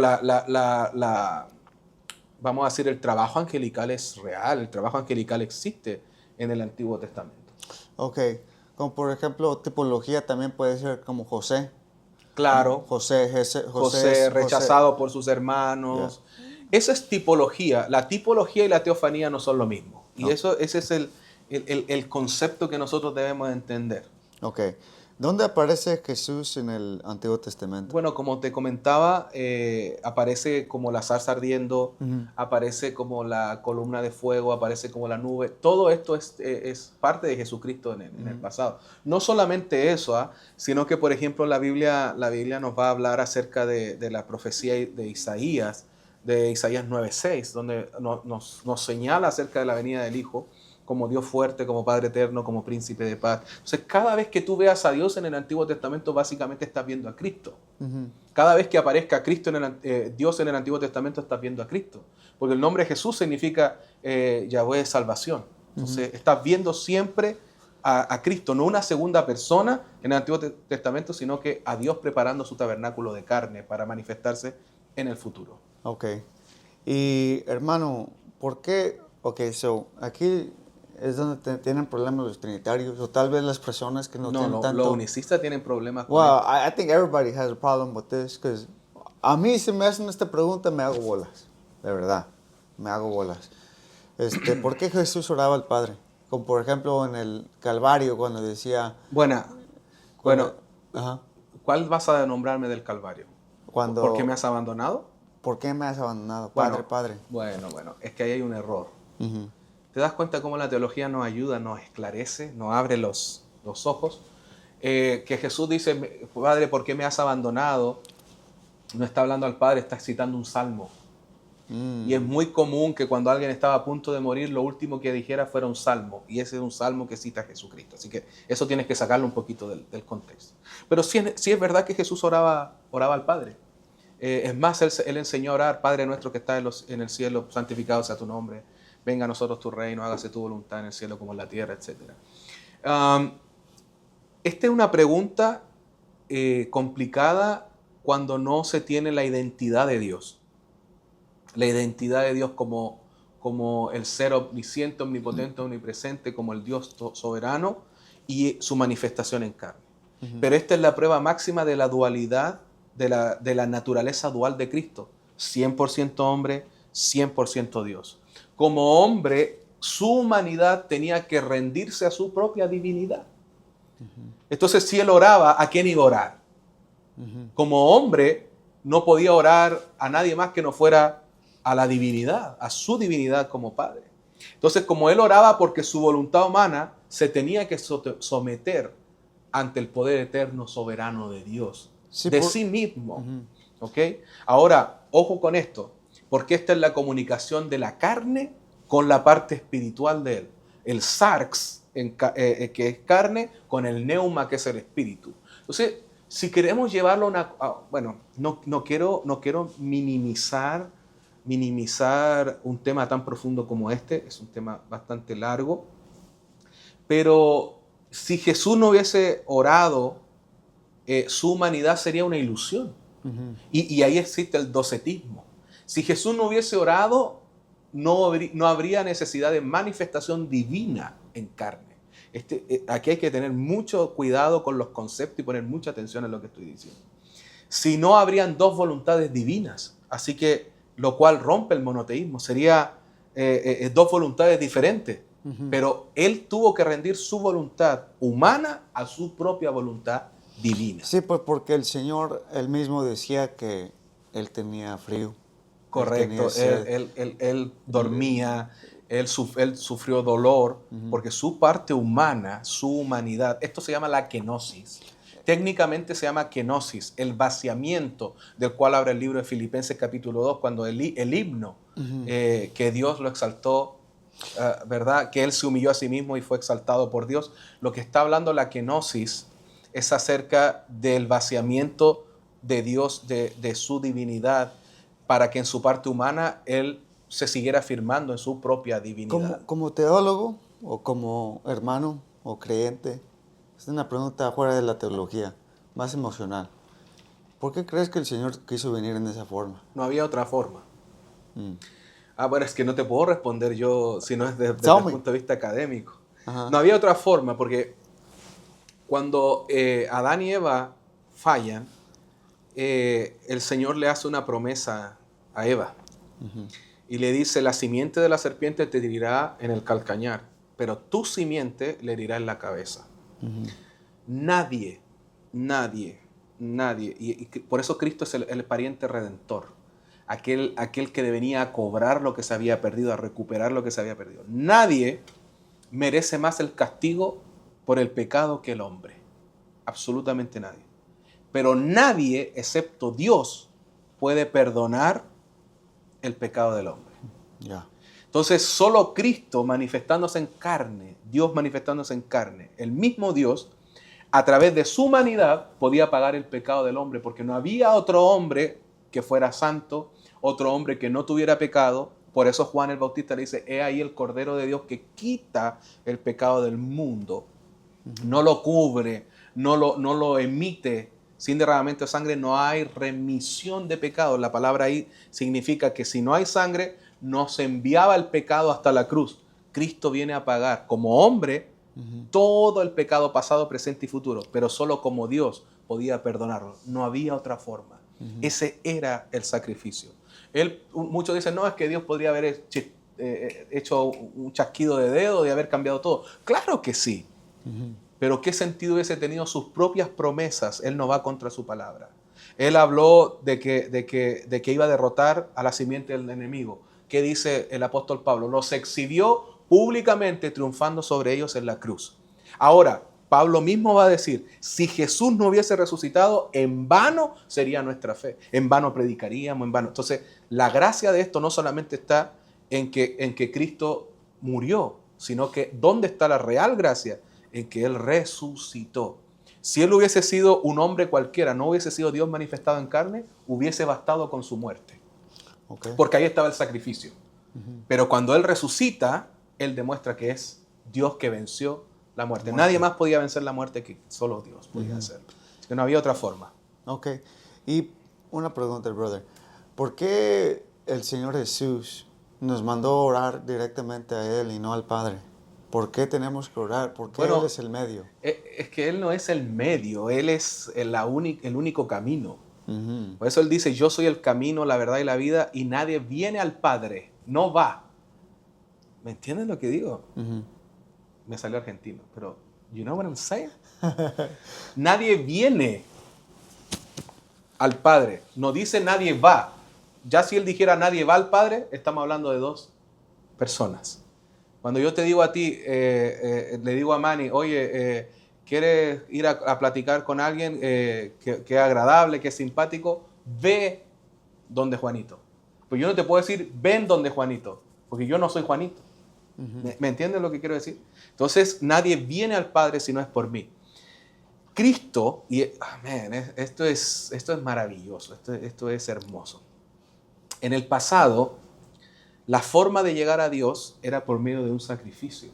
vamos a decir, el trabajo angelical es real, el trabajo angelical existe en el Antiguo Testamento. Ok, como por ejemplo, tipología también puede ser como José. Claro, José rechazado por sus hermanos. Yeah. Esa es tipología. La tipología y la teofanía no son lo mismo. Y ese es el concepto que nosotros debemos entender. Ok. ¿Dónde aparece Jesús en el Antiguo Testamento? Bueno, como te comentaba, aparece como la zarza ardiendo, aparece como la columna de fuego, aparece como la nube. Todo esto es parte de Jesucristo en el pasado. No solamente eso, sino que, por ejemplo, la Biblia nos va a hablar acerca de la profecía de Isaías 9:6, donde nos señala acerca de la venida del Hijo, como Dios fuerte, como Padre eterno, como príncipe de paz. Entonces, cada vez que tú veas a Dios en el Antiguo Testamento, básicamente estás viendo a Cristo. Cada vez que aparezca Dios en el Antiguo Testamento, estás viendo a Cristo. Porque el nombre Jesús significa Yahweh salvación. Entonces, estás viendo siempre a Cristo, no una segunda persona en el Antiguo Testamento, sino que a Dios preparando su tabernáculo de carne para manifestarse en el futuro. Ok. Y, hermano, ¿por qué? Ok, aquí es donde tienen problemas los trinitarios, o tal vez las personas que no tienen tanto. Los unicistas tienen problemas con Well, esto. I think everybody has a problem with this, because a mí si me hacen esta pregunta me hago bolas, de verdad, me hago bolas. ¿Por qué Jesús oraba al Padre? Como por ejemplo en el Calvario cuando decía... Bueno, Ajá, ¿cuál vas a nombrarme del Calvario? cuando... ¿Por qué me has abandonado? ¿Por qué me has abandonado? Bueno, Padre. Bueno, es que ahí hay un error. Ujú. ¿Te das cuenta cómo la teología nos ayuda, nos esclarece, nos abre los ojos? Que Jesús dice, Padre, ¿por qué me has abandonado? No está hablando al Padre, está citando un salmo. Y es muy común que cuando alguien estaba a punto de morir, lo último que dijera fuera un salmo. Y ese es un salmo que cita a Jesucristo. Así que eso tienes que sacarlo un poquito del contexto. Pero sí es verdad que Jesús oraba al Padre. Es más, él enseñó a orar: Padre nuestro que estás en el cielo, santificado sea tu nombre. Venga a nosotros tu reino, hágase tu voluntad en el cielo como en la tierra, etc. Esta es una pregunta complicada cuando no se tiene la identidad de Dios. La identidad de Dios como el ser omnisciente, omnipotente, omnipresente, como el Dios soberano y su manifestación en carne. Pero esta es la prueba máxima de la dualidad, de la naturaleza dual de Cristo. 100% hombre, 100% Dios. Como hombre, su humanidad tenía que rendirse a su propia divinidad. Entonces, si él oraba, ¿a quién iba a orar? Como hombre, no podía orar a nadie más que no fuera a la divinidad, a su divinidad como Padre. Entonces, como él oraba porque su voluntad humana se tenía que someter ante el poder eterno soberano de Dios, sí mismo. ¿Ok? Ahora, ojo con esto, porque esta es la comunicación de la carne con la parte espiritual de él. El sarx, que es carne, con el neuma, que es el espíritu. Entonces, si queremos llevarlo no quiero minimizar un tema tan profundo como este, es un tema bastante largo, pero si Jesús no hubiese orado, su humanidad sería una ilusión. Y ahí existe el docetismo. Si Jesús no hubiese orado, no habría necesidad de manifestación divina en carne. Aquí hay que tener mucho cuidado con los conceptos y poner mucha atención en lo que estoy diciendo. Si no, habrían dos voluntades divinas, así que lo cual rompe el monoteísmo. Sería dos voluntades diferentes, pero él tuvo que rendir su voluntad humana a su propia voluntad divina. Sí, pues porque el Señor, él mismo decía que él tenía frío. Correcto, él dormía, él sufrió dolor, porque su parte humana, su humanidad, esto se llama la kenosis. Técnicamente se llama kenosis, el vaciamiento del cual habla el libro de Filipenses capítulo 2, cuando el himno, que Dios lo exaltó, ¿verdad? Que él se humilló a sí mismo y fue exaltado por Dios. Lo que está hablando la kenosis es acerca del vaciamiento de Dios, de su divinidad, para que en su parte humana él se siguiera afirmando en su propia divinidad. Como teólogo o como hermano o creyente, es una pregunta fuera de la teología, más emocional. ¿Por qué crees que el Señor quiso venir en esa forma? No había otra forma. Bueno, es que no te puedo responder yo si no es desde el punto de vista académico. No había otra forma, porque cuando Adán y Eva fallan, el Señor le hace una promesa a Eva. Y le dice: la simiente de la serpiente te herirá en el calcañar, pero tu simiente le herirá en la cabeza. Nadie, y por eso Cristo es el pariente redentor, aquel que venía a cobrar lo que se había perdido, a recuperar lo que se había perdido. Nadie merece más el castigo por el pecado que el hombre, absolutamente nadie. Pero nadie, excepto Dios, puede perdonar el pecado del hombre. Entonces, solo Cristo manifestándose en carne, Dios manifestándose en carne, el mismo Dios, a través de su humanidad, podía pagar el pecado del hombre, porque no había otro hombre que fuera santo, otro hombre que no tuviera pecado. Por eso Juan el Bautista le dice: he ahí el Cordero de Dios que quita el pecado del mundo. No lo cubre, no lo emite. Sin derramamiento de sangre no hay remisión de pecados. La palabra ahí significa que si no hay sangre, no se enviaba el pecado hasta la cruz. Cristo viene a pagar como hombre todo el pecado pasado, presente y futuro, pero solo como Dios podía perdonarlo. No había otra forma. Ese era el sacrificio. Muchos dicen, no, es que Dios podría haber hecho un chasquido de dedo y haber cambiado todo. Claro que sí. Pero ¿qué sentido hubiese tenido sus propias promesas? Él no va contra su palabra. Él habló de que iba a derrotar a la simiente del enemigo. ¿Qué dice el apóstol Pablo? Los exhibió públicamente triunfando sobre ellos en la cruz. Ahora, Pablo mismo va a decir, si Jesús no hubiese resucitado, en vano sería nuestra fe. En vano predicaríamos, en vano. Entonces, la gracia de esto no solamente está en que Cristo murió, sino que ¿dónde está la real gracia? En que Él resucitó. Si Él hubiese sido un hombre cualquiera, no hubiese sido Dios manifestado en carne, hubiese bastado con su muerte. Okay. Porque ahí estaba el sacrificio. Pero cuando Él resucita, Él demuestra que es Dios que venció la muerte. Nadie más podía vencer la muerte que solo Dios podía hacerlo. Así que no había otra forma. Ok. Y una pregunta, brother. ¿Por qué el Señor Jesús nos mandó a orar directamente a Él y no al Padre? ¿Por qué tenemos que orar? ¿Por qué Él es el medio? Es que Él no es el medio, Él es el único camino. Por eso Él dice, yo soy el camino, la verdad y la vida, y nadie viene al Padre, no va. ¿Me entiendes lo que digo? Me salió argentino, pero you know what I'm saying? Nadie viene al Padre, no dice nadie va. Ya si Él dijera nadie va al Padre, estamos hablando de dos personas. Cuando yo te digo a ti, le digo a Manny, oye, ¿quieres ir a platicar con alguien que es agradable, que es simpático? Ve donde Juanito. Pues yo no te puedo decir, ven donde Juanito, porque yo no soy Juanito. ¿Me entiendes lo que quiero decir? Entonces, nadie viene al Padre si no es por mí. Cristo, y esto es maravilloso, esto es hermoso. En el pasado, la forma de llegar a Dios era por medio de un sacrificio.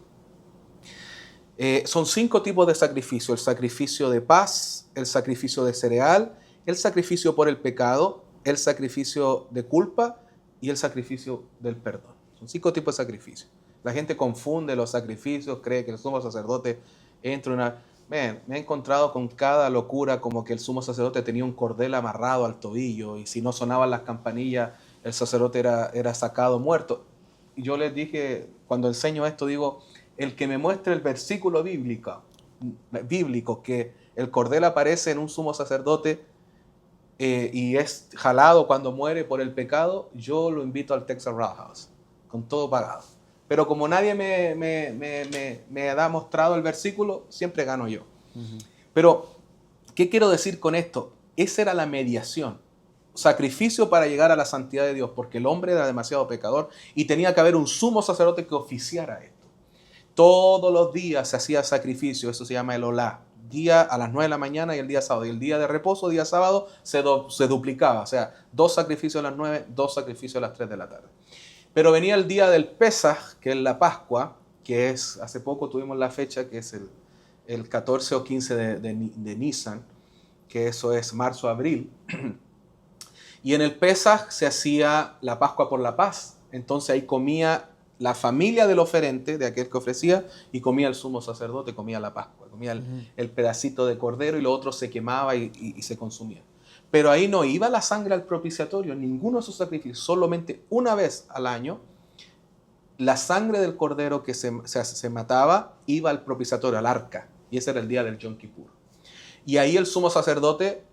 Son 5 tipos de sacrificio. El sacrificio de paz, el sacrificio de cereal, el sacrificio por el pecado, el sacrificio de culpa y el sacrificio del perdón. Son 5 tipos de sacrificio. La gente confunde los sacrificios, cree que el sumo sacerdote entra en una... me he encontrado con cada locura, como que el sumo sacerdote tenía un cordel amarrado al tobillo y si no sonaban las campanillas, el sacerdote era sacado muerto. Y yo les dije, cuando enseño esto, digo, el que me muestre el versículo bíblico que el cordel aparece en un sumo sacerdote y es jalado cuando muere por el pecado, yo lo invito al Texas Roadhouse, con todo pagado. Pero como nadie me ha mostrado el versículo, siempre gano yo. Pero, ¿qué quiero decir con esto? Esa era la mediación. Sacrificio para llegar a la santidad de Dios, porque el hombre era demasiado pecador y tenía que haber un sumo sacerdote que oficiara esto. Todos los días se hacía sacrificio, eso se llama el olá. Día a las 9 de la mañana y el día sábado. Y el día de reposo, día sábado, se duplicaba. O sea, 2 sacrificios a las 9, 2 sacrificios a las 3 de la tarde. Pero venía el día del Pesaj, que es la Pascua, que es, hace poco tuvimos la fecha, que es el 14 o 15 de Nisan, que eso es marzo-abril. Y en el Pesaj se hacía la Pascua por la paz. Entonces ahí comía la familia del oferente, de aquel que ofrecía, y comía el sumo sacerdote, comía la Pascua, comía el pedacito de cordero y lo otro se quemaba y se consumía. Pero ahí no iba la sangre al propiciatorio, ninguno de sus sacrificios, solamente una vez al año, la sangre del cordero que se mataba iba al propiciatorio, al arca, y ese era el día del Yom Kippur. Y ahí el sumo sacerdote,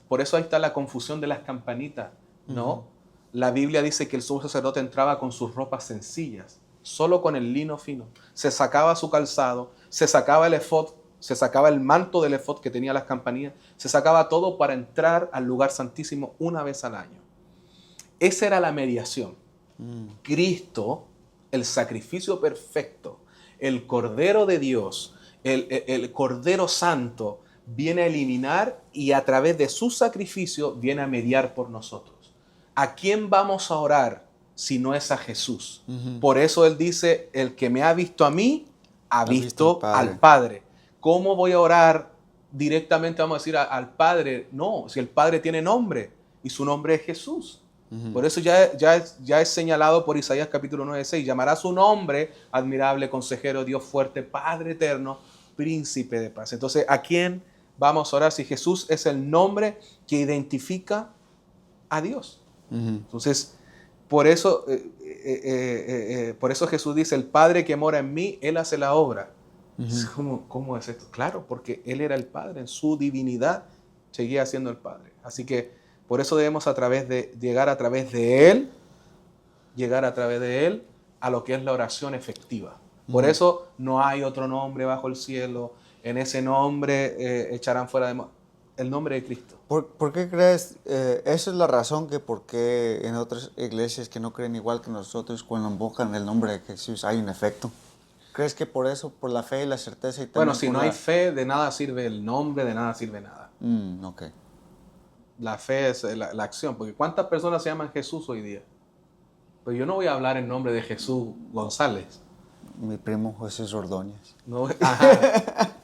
por eso ahí está la confusión de las campanitas, ¿no? La Biblia dice que el sumo sacerdote entraba con sus ropas sencillas, solo con el lino fino. Se sacaba su calzado, se sacaba el efod, se sacaba el manto del efod que tenía las campanillas, se sacaba todo para entrar al lugar santísimo una vez al año. Esa era la mediación. Cristo, el sacrificio perfecto, el Cordero de Dios, el Cordero Santo, viene a eliminar y a través de su sacrificio viene a mediar por nosotros. ¿A quién vamos a orar si no es a Jesús? Por eso Él dice, el que me ha visto a mí, ha visto al Padre. ¿Cómo voy a orar directamente, vamos a decir, al Padre? No, si el Padre tiene nombre y su nombre es Jesús. Por eso ya es señalado por Isaías capítulo 9:6. Llamará su nombre admirable, consejero, Dios fuerte, Padre eterno, príncipe de paz. Entonces, ¿a quién vamos a orar si Jesús es el nombre que identifica a Dios? Entonces, por eso Jesús dice, el Padre que mora en mí, Él hace la obra. ¿Cómo es esto? Claro, porque Él era el Padre, en su divinidad seguía siendo el Padre. Así que por eso debemos llegar a través de Él a lo que es la oración efectiva. Por eso no hay otro nombre bajo el cielo. En ese nombre echarán fuera el nombre de Cristo. ¿Por qué crees? Esa es la razón que por qué en otras iglesias que no creen igual que nosotros, cuando invocan el nombre de Jesús, hay un efecto. ¿Crees que por eso, por la fe y la certeza? Y Bueno, si no hay fe, de nada sirve el nombre, de nada sirve nada. Ok. La fe es la acción, porque ¿cuántas personas se llaman Jesús hoy día? Pues yo no voy a hablar en nombre de Jesús González. Mi primo Jesús Ordóñez. No, ajá.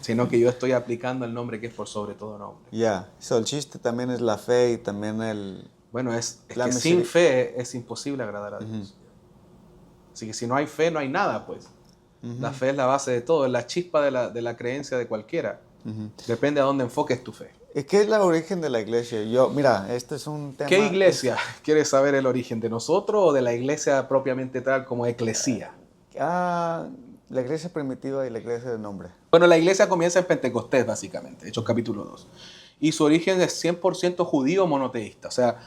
Sino que yo estoy aplicando el nombre que es por sobre todo nombre. Ya, el chiste también es la fe y también el... Bueno, es que sin fe es imposible agradar a Dios. Así que si no hay fe, no hay nada, pues. La fe es la base de todo, es la chispa de la creencia de cualquiera. Depende a dónde enfoques tu fe. ¿Y qué es el origen de la iglesia? Mira, este es un tema... ¿Qué iglesia? ¿Quieres saber el origen de nosotros o de la iglesia propiamente tal como eclesía? La iglesia primitiva y la iglesia de nombre. Bueno, la iglesia comienza en Pentecostés, básicamente, Hechos capítulo 2. Y su origen es 100% judío monoteísta, o sea,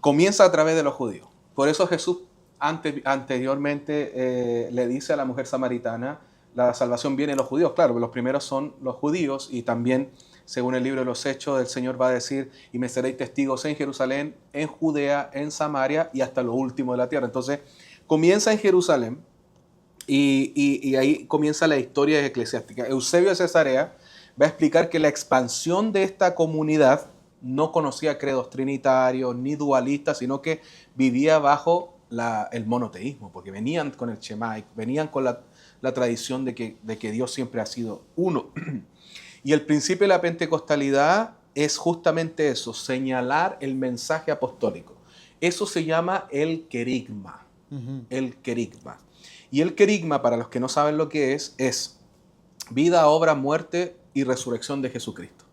comienza a través de los judíos. Por eso Jesús anteriormente le dice a la mujer samaritana, la salvación viene de los judíos. Claro, los primeros son los judíos y también, según el libro de los Hechos, el Señor va a decir, y me seréis testigos en Jerusalén, en Judea, en Samaria y hasta lo último de la tierra. Entonces, comienza en Jerusalén y ahí comienza la historia eclesiástica. Eusebio de Cesarea va a explicar que la expansión de esta comunidad no conocía credos trinitarios ni dualistas, sino que vivía bajo el monoteísmo, porque venían con el Shema, venían con la tradición de que Dios siempre ha sido uno. Y el principio de la pentecostalidad es justamente eso, señalar el mensaje apostólico. Eso se llama el querigma. El querigma. Y el querigma, para los que no saben lo que es vida, obra, muerte y resurrección de Jesucristo.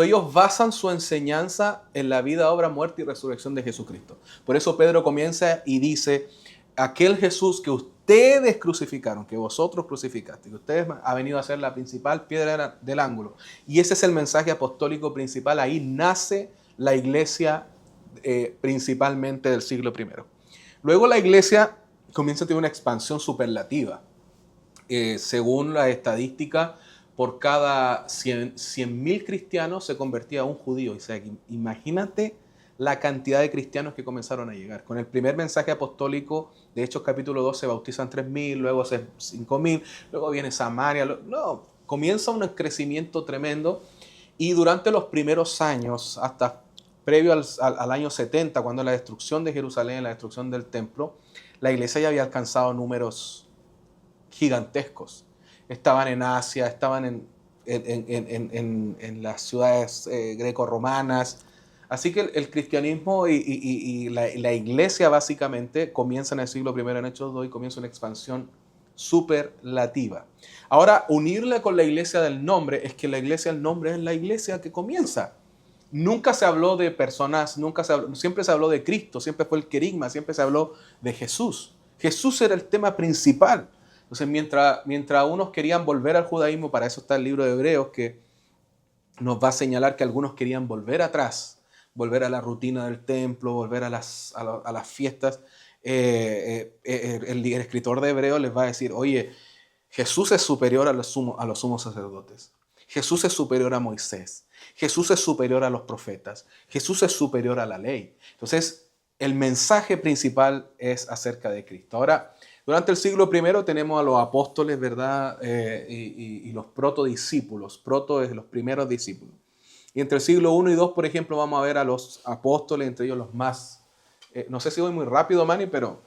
Ellos basan su enseñanza en la vida, obra, muerte y resurrección de Jesucristo. Por eso Pedro comienza y dice, aquel Jesús que ustedes crucificaron, que vosotros crucificaste, que ustedes han venido a ser la principal piedra del ángulo. Y ese es el mensaje apostólico principal. Ahí nace la iglesia principalmente del siglo I. Luego la iglesia comienza a tener una expansión superlativa. Según la estadística, por cada 100.000 cristianos se convertía a un judío. O sea, imagínate la cantidad de cristianos que comenzaron a llegar. Con el primer mensaje apostólico, de Hechos capítulo 2, se bautizan 3.000, luego 5.000, luego viene Samaria. Comienza un crecimiento tremendo y durante los primeros años, hasta previo al año 70, cuando la destrucción de Jerusalén, la destrucción del templo, la iglesia ya había alcanzado números gigantescos. Estaban en Asia, estaban en las ciudades greco-romanas. Así que el cristianismo y la iglesia básicamente comienzan en el siglo I en Hechos 2 y comienza una expansión superlativa. Ahora, unirle con la iglesia del nombre es que la iglesia del nombre es la iglesia que comienza. Nunca se habló de personas, siempre se habló de Cristo, siempre fue el querigma, siempre se habló de Jesús. Jesús era el tema principal. Entonces, mientras unos querían volver al judaísmo, para eso está el libro de Hebreos, que nos va a señalar que algunos querían volver atrás, volver a la rutina del templo, volver a las fiestas. El escritor de Hebreos les va a decir, oye, Jesús es superior a los sumos sacerdotes. Jesús es superior a Moisés. Jesús es superior a los profetas. Jesús es superior a la ley. Entonces, el mensaje principal es acerca de Cristo. Ahora, durante el siglo I tenemos a los apóstoles, ¿verdad? Y los protodiscípulos. Proto es los primeros discípulos. Y entre el siglo I y II, por ejemplo, vamos a ver a los apóstoles, entre ellos los más... no sé si voy muy rápido, Manny, pero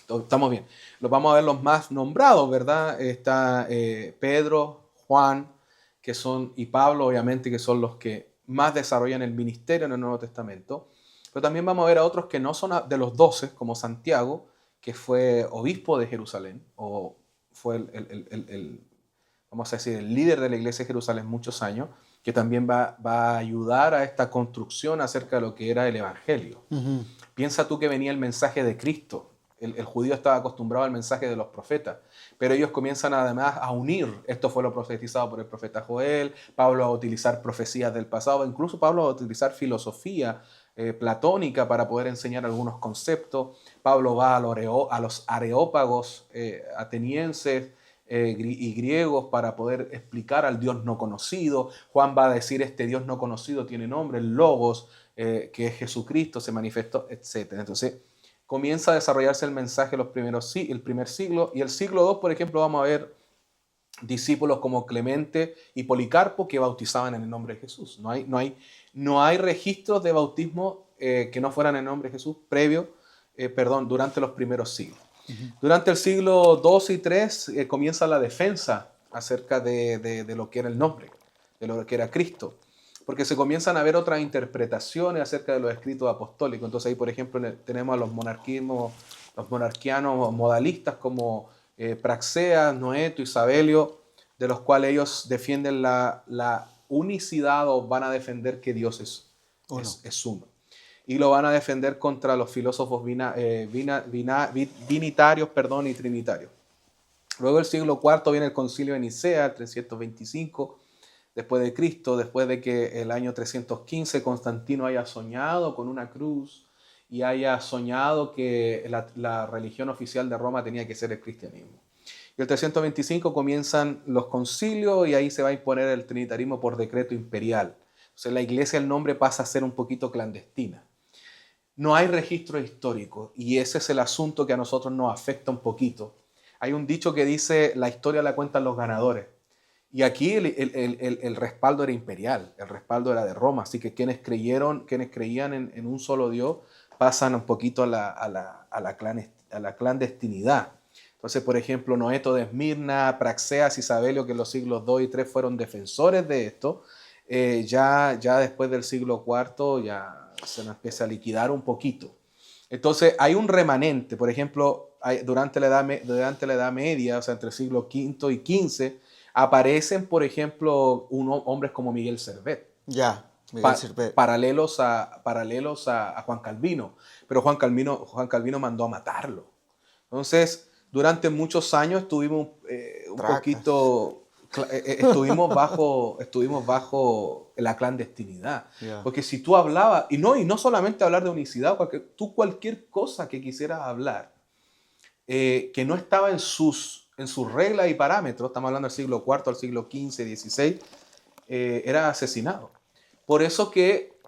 estamos bien. Los vamos a ver los más nombrados, ¿verdad? Está Pedro, Juan, y Pablo, obviamente, que son los que más desarrollan el ministerio en el Nuevo Testamento. Pero también vamos a ver a otros que no son de los 12, como Santiago, que fue obispo de Jerusalén, o fue vamos a decir, el líder de la iglesia de Jerusalén muchos años, que también va a ayudar a esta construcción acerca de lo que era el evangelio. Ujú. Piensa tú que venía el mensaje de Cristo. El judío estaba acostumbrado al mensaje de los profetas, pero ellos comienzan además a unir. Esto fue lo profetizado por el profeta Joel. Pablo va a utilizar profecías del pasado, incluso Pablo va a utilizar filosofía platónica para poder enseñar algunos conceptos. Pablo va a los areópagos atenienses y griegos para poder explicar al Dios no conocido. Juan va a decir, este Dios no conocido tiene nombre, el Logos, que es Jesucristo, se manifestó, etc. Entonces, comienza a desarrollarse el mensaje el primer siglo, y el siglo II, por ejemplo, vamos a ver discípulos como Clemente y Policarpo que bautizaban en el nombre de Jesús. No hay registros de bautismo que no fueran en el nombre de Jesús durante los primeros siglos. Durante el siglo II y III comienza la defensa acerca de lo que era el nombre, de lo que era Cristo, porque se comienzan a ver otras interpretaciones acerca de los escritos apostólicos. Entonces ahí, por ejemplo, tenemos a los monarquianos modalistas como Praxeas, Noeto y Sabelio, de los cuales ellos defienden la unicidad, o van a defender que Dios es uno. Y lo van a defender contra los filósofos binitarios y trinitarios. Luego el siglo IV viene el concilio de Nicea, el 325 después de Cristo, después de que el año 315 Constantino haya soñado con una cruz y haya soñado que la religión oficial de Roma tenía que ser el cristianismo. Y el 325 comienzan los concilios y ahí se va a imponer el trinitarismo por decreto imperial. Entonces la iglesia, el nombre pasa a ser un poquito clandestina. No hay registro histórico y ese es el asunto que a nosotros nos afecta un poquito. Hay un dicho que dice, la historia la cuentan los ganadores. Y aquí el respaldo era imperial, el respaldo era de Roma, así que quienes creían en un solo Dios pasan un poquito a la clandestinidad. Entonces, por ejemplo, Noeto de Esmirna, Praxeas y Sabelio, que en los siglos II y III fueron defensores de esto, ya después del siglo IV ya se nos empieza a liquidar un poquito. Entonces, hay un remanente, por ejemplo, durante la Edad Media, o sea, entre el siglo V y XV, aparecen, por ejemplo, hombres como Miguel Servet. Miguel Servet. Paralelos a Juan Calvino. Pero Juan Calvino mandó a matarlo. Entonces, durante muchos años estuvimos estuvimos bajo la clandestinidad. Yeah. Porque si tú hablabas, y no solamente hablar de unicidad, cualquier cosa que quisieras hablar, que no estaba en sus reglas y parámetros, estamos hablando del siglo IV al siglo XV, XVI, era asesinado. Por eso que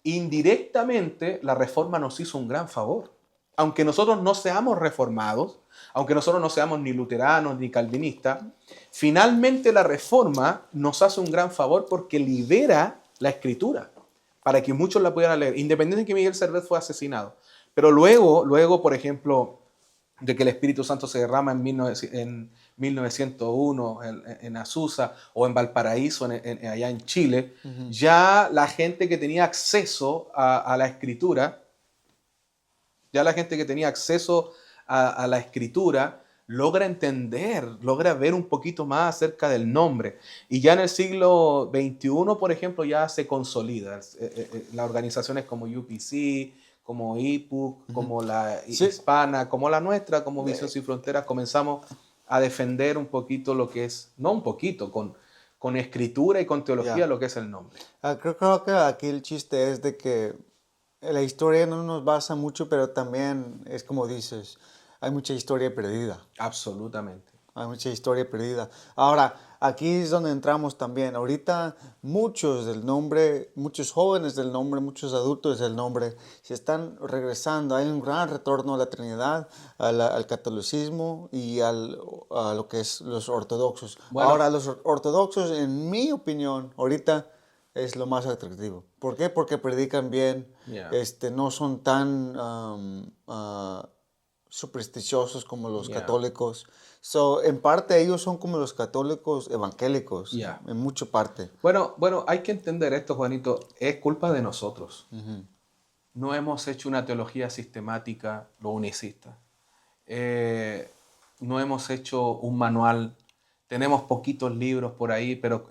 indirectamente la reforma nos hizo un gran favor. Aunque nosotros no seamos reformados, aunque nosotros no seamos ni luteranos ni calvinistas, finalmente la reforma nos hace un gran favor porque libera la escritura para que muchos la pudieran leer, independientemente de que Miguel Servet fue asesinado. Pero luego, por ejemplo, de que el Espíritu Santo se derrama en 1901 en Azusa o en Valparaíso, allá en Chile, ya la gente que tenía acceso a la escritura, logra entender, logra ver un poquito más acerca del nombre. Y ya en el siglo XXI, por ejemplo, ya se consolida. Las organizaciones como UPC, como IPUC, como la Hispana, como la nuestra, como Visión Sin Fronteras, comenzamos a defender un poquito lo que es, no un poquito, con escritura y con teología, lo que es el nombre. Creo que aquí el chiste es de que la historia no nos basa mucho, pero también es como dices, hay mucha historia perdida. Absolutamente. Hay mucha historia perdida. Ahora, aquí es donde entramos también. Ahorita muchos jóvenes del nombre, muchos adultos del nombre, se están regresando. Hay un gran retorno a la Trinidad, al catolicismo y a lo que es los ortodoxos. Bueno. Ahora, los ortodoxos, en mi opinión, ahorita es lo más atractivo. ¿Por qué? Porque predican bien, no son tan supersticiosos como los católicos. En parte ellos son como los católicos evangélicos, en mucha parte. Bueno, hay que entender esto, Juanito, es culpa de nosotros. no hemos hecho una teología sistemática, lo unicista. No hemos hecho un manual. Tenemos poquitos libros por ahí, pero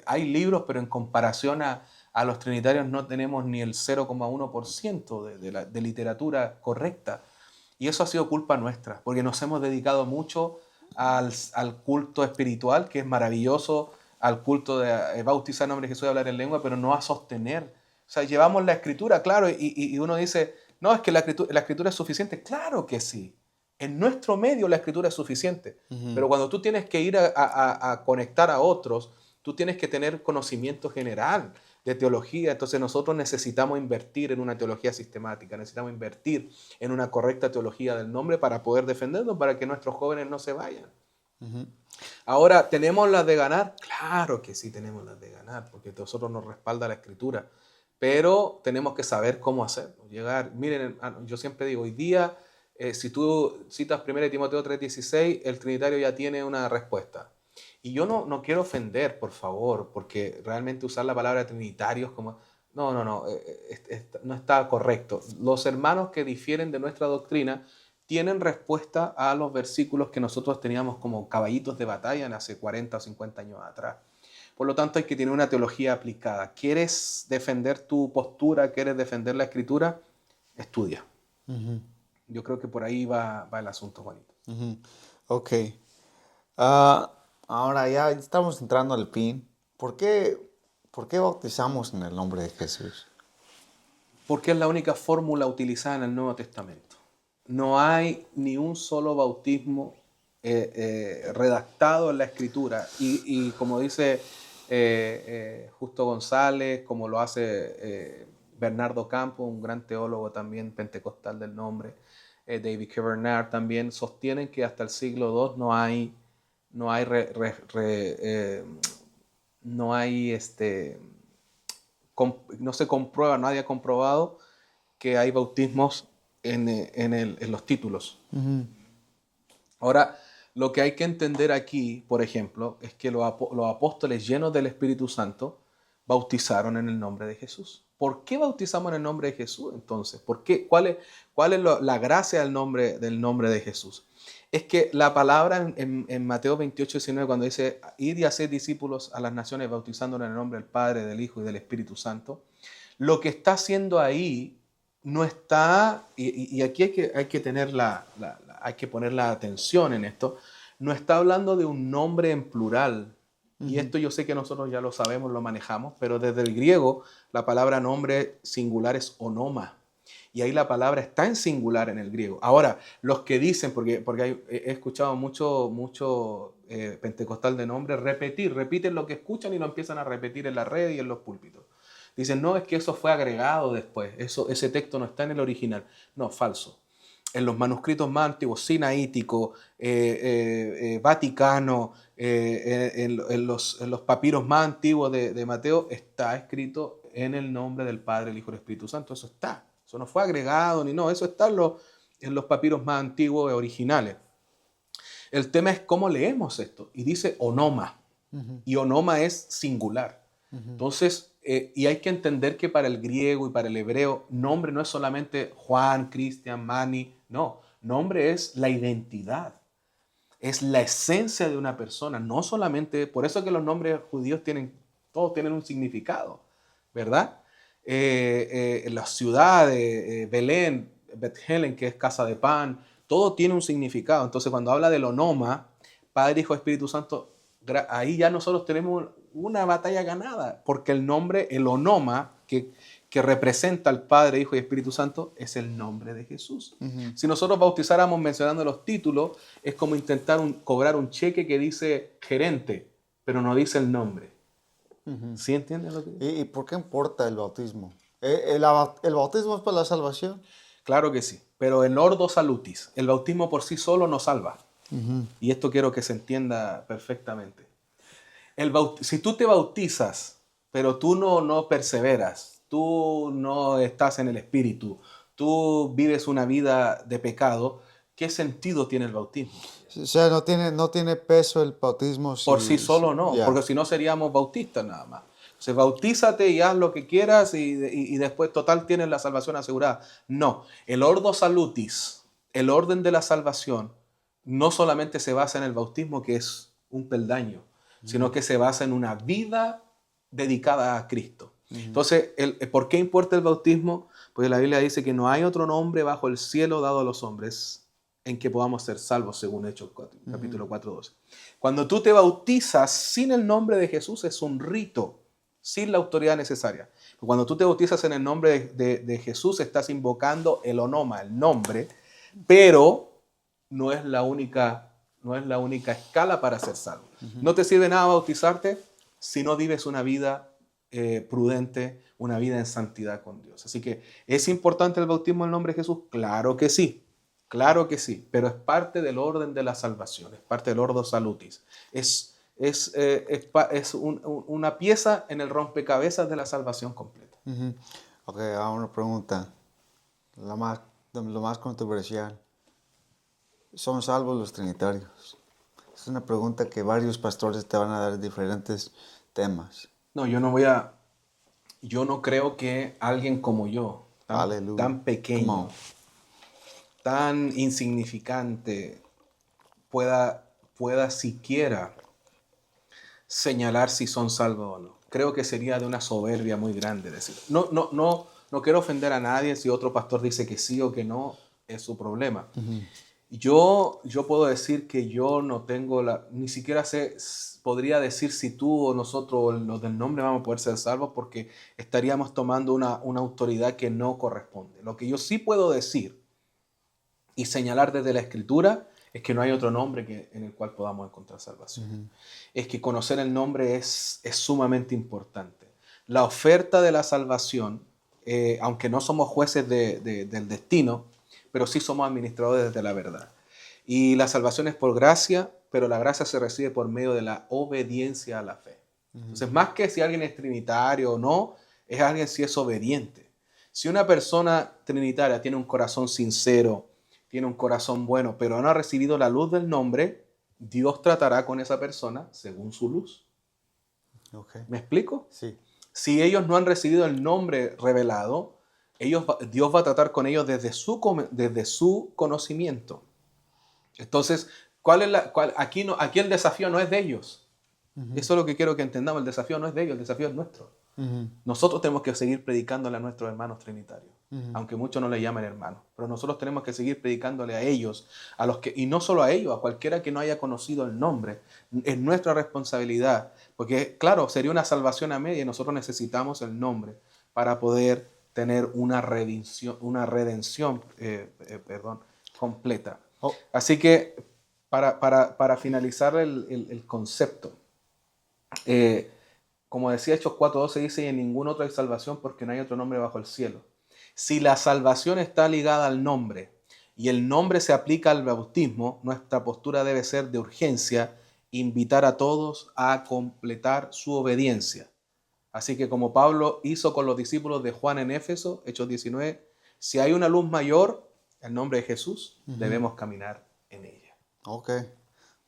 hay libros, pero en comparación a los trinitarios no tenemos ni el 0,1% de literatura correcta. Y eso ha sido culpa nuestra, porque nos hemos dedicado mucho al culto espiritual, que es maravilloso, al culto de bautizar en nombre de Jesús y hablar en lengua, pero no a sostener. O sea, llevamos la escritura, claro, y uno dice, no, es que la escritura es suficiente. Claro que sí. En nuestro medio la escritura es suficiente. Pero cuando tú tienes que ir a conectar a otros, tú tienes que tener conocimiento general de teología. Entonces nosotros necesitamos invertir en una teología sistemática, necesitamos invertir en una correcta teología del nombre para poder defendernos, para que nuestros jóvenes no se vayan. Ahora, ¿tenemos las de ganar? Claro que sí tenemos las de ganar, porque nosotros nos respalda la escritura. Pero tenemos que saber cómo hacerlo. Llegar, miren, yo siempre digo, hoy día, si tú citas 1 Timoteo 3:16, el trinitario ya tiene una respuesta. Y yo no quiero ofender, por favor, porque realmente usar la palabra trinitarios como... no está correcto. Los hermanos que difieren de nuestra doctrina tienen respuesta a los versículos que nosotros teníamos como caballitos de batalla en hace 40 o 50 años atrás. Por lo tanto, hay que tener una teología aplicada. ¿Quieres defender tu postura? ¿Quieres defender la escritura? Estudia. Yo creo que por ahí va el asunto, Juanito. Ok. Ahora ya estamos entrando al fin. ¿Por qué bautizamos en el nombre de Jesús? Porque es la única fórmula utilizada en el Nuevo Testamento. No hay ni un solo bautismo redactado en la Escritura. Y como dice Justo González, como lo hace Bernardo Campos, un gran teólogo también pentecostal del nombre, David K. Bernard también, sostienen que hasta el siglo II no se comprueba, nadie ha comprobado que hay bautismos en los títulos. Ahora, lo que hay que entender aquí, por ejemplo, es que los apóstoles llenos del Espíritu Santo bautizaron en el nombre de Jesús. ¿Por qué bautizamos en el nombre de Jesús entonces? ¿Por qué? ¿Cuál es la gracia del nombre de Jesús? Es que la palabra en Mateo 28:19, cuando dice, id y haced discípulos a las naciones bautizándolos en el nombre del Padre, del Hijo y del Espíritu Santo, lo que está haciendo ahí no está, y aquí hay que poner la atención en esto, no está hablando de un nombre en plural. Y esto yo sé que nosotros ya lo sabemos, lo manejamos, pero desde el griego la palabra nombre singular es onoma. Y ahí la palabra está en singular en el griego. Ahora, los que dicen, porque he escuchado mucho pentecostal de nombre, repiten lo que escuchan y lo empiezan a repetir en la red y en los púlpitos. Dicen, no, es que eso fue agregado después, ese texto no está en el original. No, falso. En los manuscritos más antiguos, sinaítico, vaticano, en los papiros más antiguos de Mateo, está escrito en el nombre del Padre, el Hijo y el Espíritu Santo. Eso está. Eso no fue agregado ni no. Eso está en los papiros más antiguos originales. El tema es cómo leemos esto. Y dice onoma. Y onoma es singular. Entonces, y hay que entender que para el griego y para el hebreo, nombre no es solamente Juan, Cristian, Manny. No, nombre es la identidad. Es la esencia de una persona. No solamente, por eso que los nombres judíos todos tienen un significado, ¿verdad? La ciudad de Belén, Bethlehem, que es casa de pan, todo tiene un significado. Entonces, cuando habla del onoma, Padre, Hijo, Espíritu Santo, ahí ya nosotros tenemos una batalla ganada, porque el nombre, el onoma, que representa al Padre, Hijo y Espíritu Santo, es el nombre de Jesús. Si nosotros bautizáramos mencionando los títulos, es como intentar cobrar un cheque que dice gerente, pero no dice el nombre. ¿Sí entiendes lo que digo? ¿Y por qué importa el bautismo? ¿El bautismo es para la salvación? Claro que sí, pero el ordo salutis, el bautismo por sí solo no salva. Y esto quiero que se entienda perfectamente. Si tú te bautizas, pero tú no perseveras, tú no estás en el Espíritu, tú vives una vida de pecado, ¿qué sentido tiene el bautismo? O sea, no tiene peso el bautismo. Por sí solo no, porque si no seríamos bautistas nada más. Se bautízate y haz lo que quieras y después total tienes la salvación asegurada. No, el ordo salutis, el orden de la salvación, no solamente se basa en el bautismo, que es un peldaño, sino que se basa en una vida dedicada a Cristo. Entonces, ¿por qué importa el bautismo? Porque la Biblia dice que no hay otro nombre bajo el cielo dado a los hombres en que podamos ser salvos, según Hechos capítulo 4:12. Cuando tú te bautizas sin el nombre de Jesús, es un rito, sin la autoridad necesaria. Cuando tú te bautizas en el nombre de Jesús, estás invocando el onoma, el nombre, pero no es la única escala para ser salvo. No te sirve nada bautizarte si no vives una vida prudente, una vida en santidad con Dios. Así que, ¿es importante el bautismo en el nombre de Jesús? Claro que sí, pero es parte del orden de la salvación, es parte del ordo salutis. Es una pieza en el rompecabezas de la salvación completa. Ok, ahora una pregunta, lo más controversial. ¿Son salvos los trinitarios? Es una pregunta que varios pastores te van a dar diferentes temas. No, yo no creo que alguien como yo, Aleluya. tan Come pequeño, on. tan insignificante, pueda siquiera señalar si son salvos o no. Creo que sería de una soberbia muy grande decir. No quiero ofender a nadie. Si otro pastor dice que sí o que no, es su problema. Yo puedo decir que yo no tengo ni siquiera podría decir si tú o nosotros o los del nombre vamos a poder ser salvos, porque estaríamos tomando una autoridad que no corresponde. Lo que yo sí puedo decir y señalar desde la Escritura es que no hay otro nombre en el cual podamos encontrar salvación. Es que conocer el nombre es sumamente importante. La oferta de la salvación, aunque no somos jueces del destino, pero sí somos administradores de la verdad. Y la salvación es por gracia, pero la gracia se recibe por medio de la obediencia a la fe. Entonces, más que si alguien es trinitario o no, es alguien si es obediente. Si una persona trinitaria tiene un corazón sincero, tiene un corazón bueno, pero no ha recibido la luz del nombre, Dios tratará con esa persona según su luz. Okay. ¿Me explico? Sí. Si ellos no han recibido el nombre revelado, Dios va a tratar con ellos desde su conocimiento. Entonces, aquí el desafío no es de ellos. Eso es lo que quiero que entendamos. El desafío no es de ellos, el desafío es nuestro. Nosotros tenemos que seguir predicándole a nuestros hermanos trinitarios, aunque muchos no le llamen hermanos, pero nosotros tenemos que seguir predicándole a ellos, y no solo a ellos, a cualquiera que no haya conocido el nombre. Es nuestra responsabilidad, porque claro, sería una salvación a media y nosotros necesitamos el nombre para poder tener una redención completa. Oh. Así que para finalizar el concepto, como decía Hechos 4:12, dice: y en ningún otro hay salvación, porque no hay otro nombre bajo el cielo. Si la salvación está ligada al nombre y el nombre se aplica al bautismo, nuestra postura debe ser de urgencia, invitar a todos a completar su obediencia. Así que como Pablo hizo con los discípulos de Juan en Éfeso, Hechos 19, si hay una luz mayor, el nombre de Jesús, debemos caminar en ella. Ok.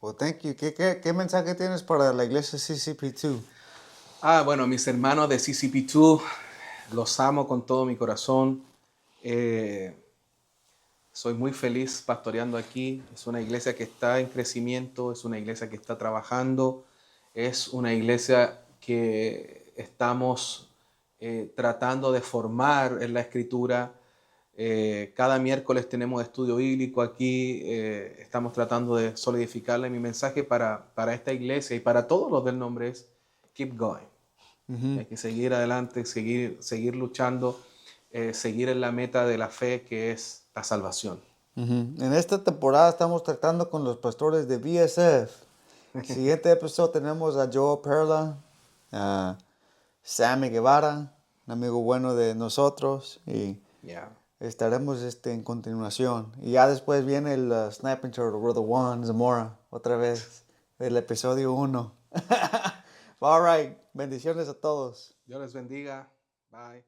Well, thank you. ¿Qué mensaje tienes para la iglesia CCP2? Bueno, mis hermanos de CCP2, los amo con todo mi corazón. Soy muy feliz pastoreando aquí. Es una iglesia que está en crecimiento, es una iglesia que está trabajando, es una iglesia que estamos tratando de formar en la Escritura. Cada miércoles tenemos estudio bíblico aquí. Estamos tratando de solidificarle. Mi mensaje para esta iglesia y para todos los del nombre es: keep going. Hay que seguir adelante, seguir luchando, seguir en la meta de la fe, que es la salvación. En esta temporada estamos tratando con los pastores de BSF. Siguiente episodio tenemos a Joe Perla, a Sammy Guevara, un amigo bueno de nosotros, y estaremos en continuación. Y ya después viene el Snapping Turtle, Brother Juan Zamora, otra vez, del episodio 1. All right, bendiciones a todos. Dios les bendiga. Bye.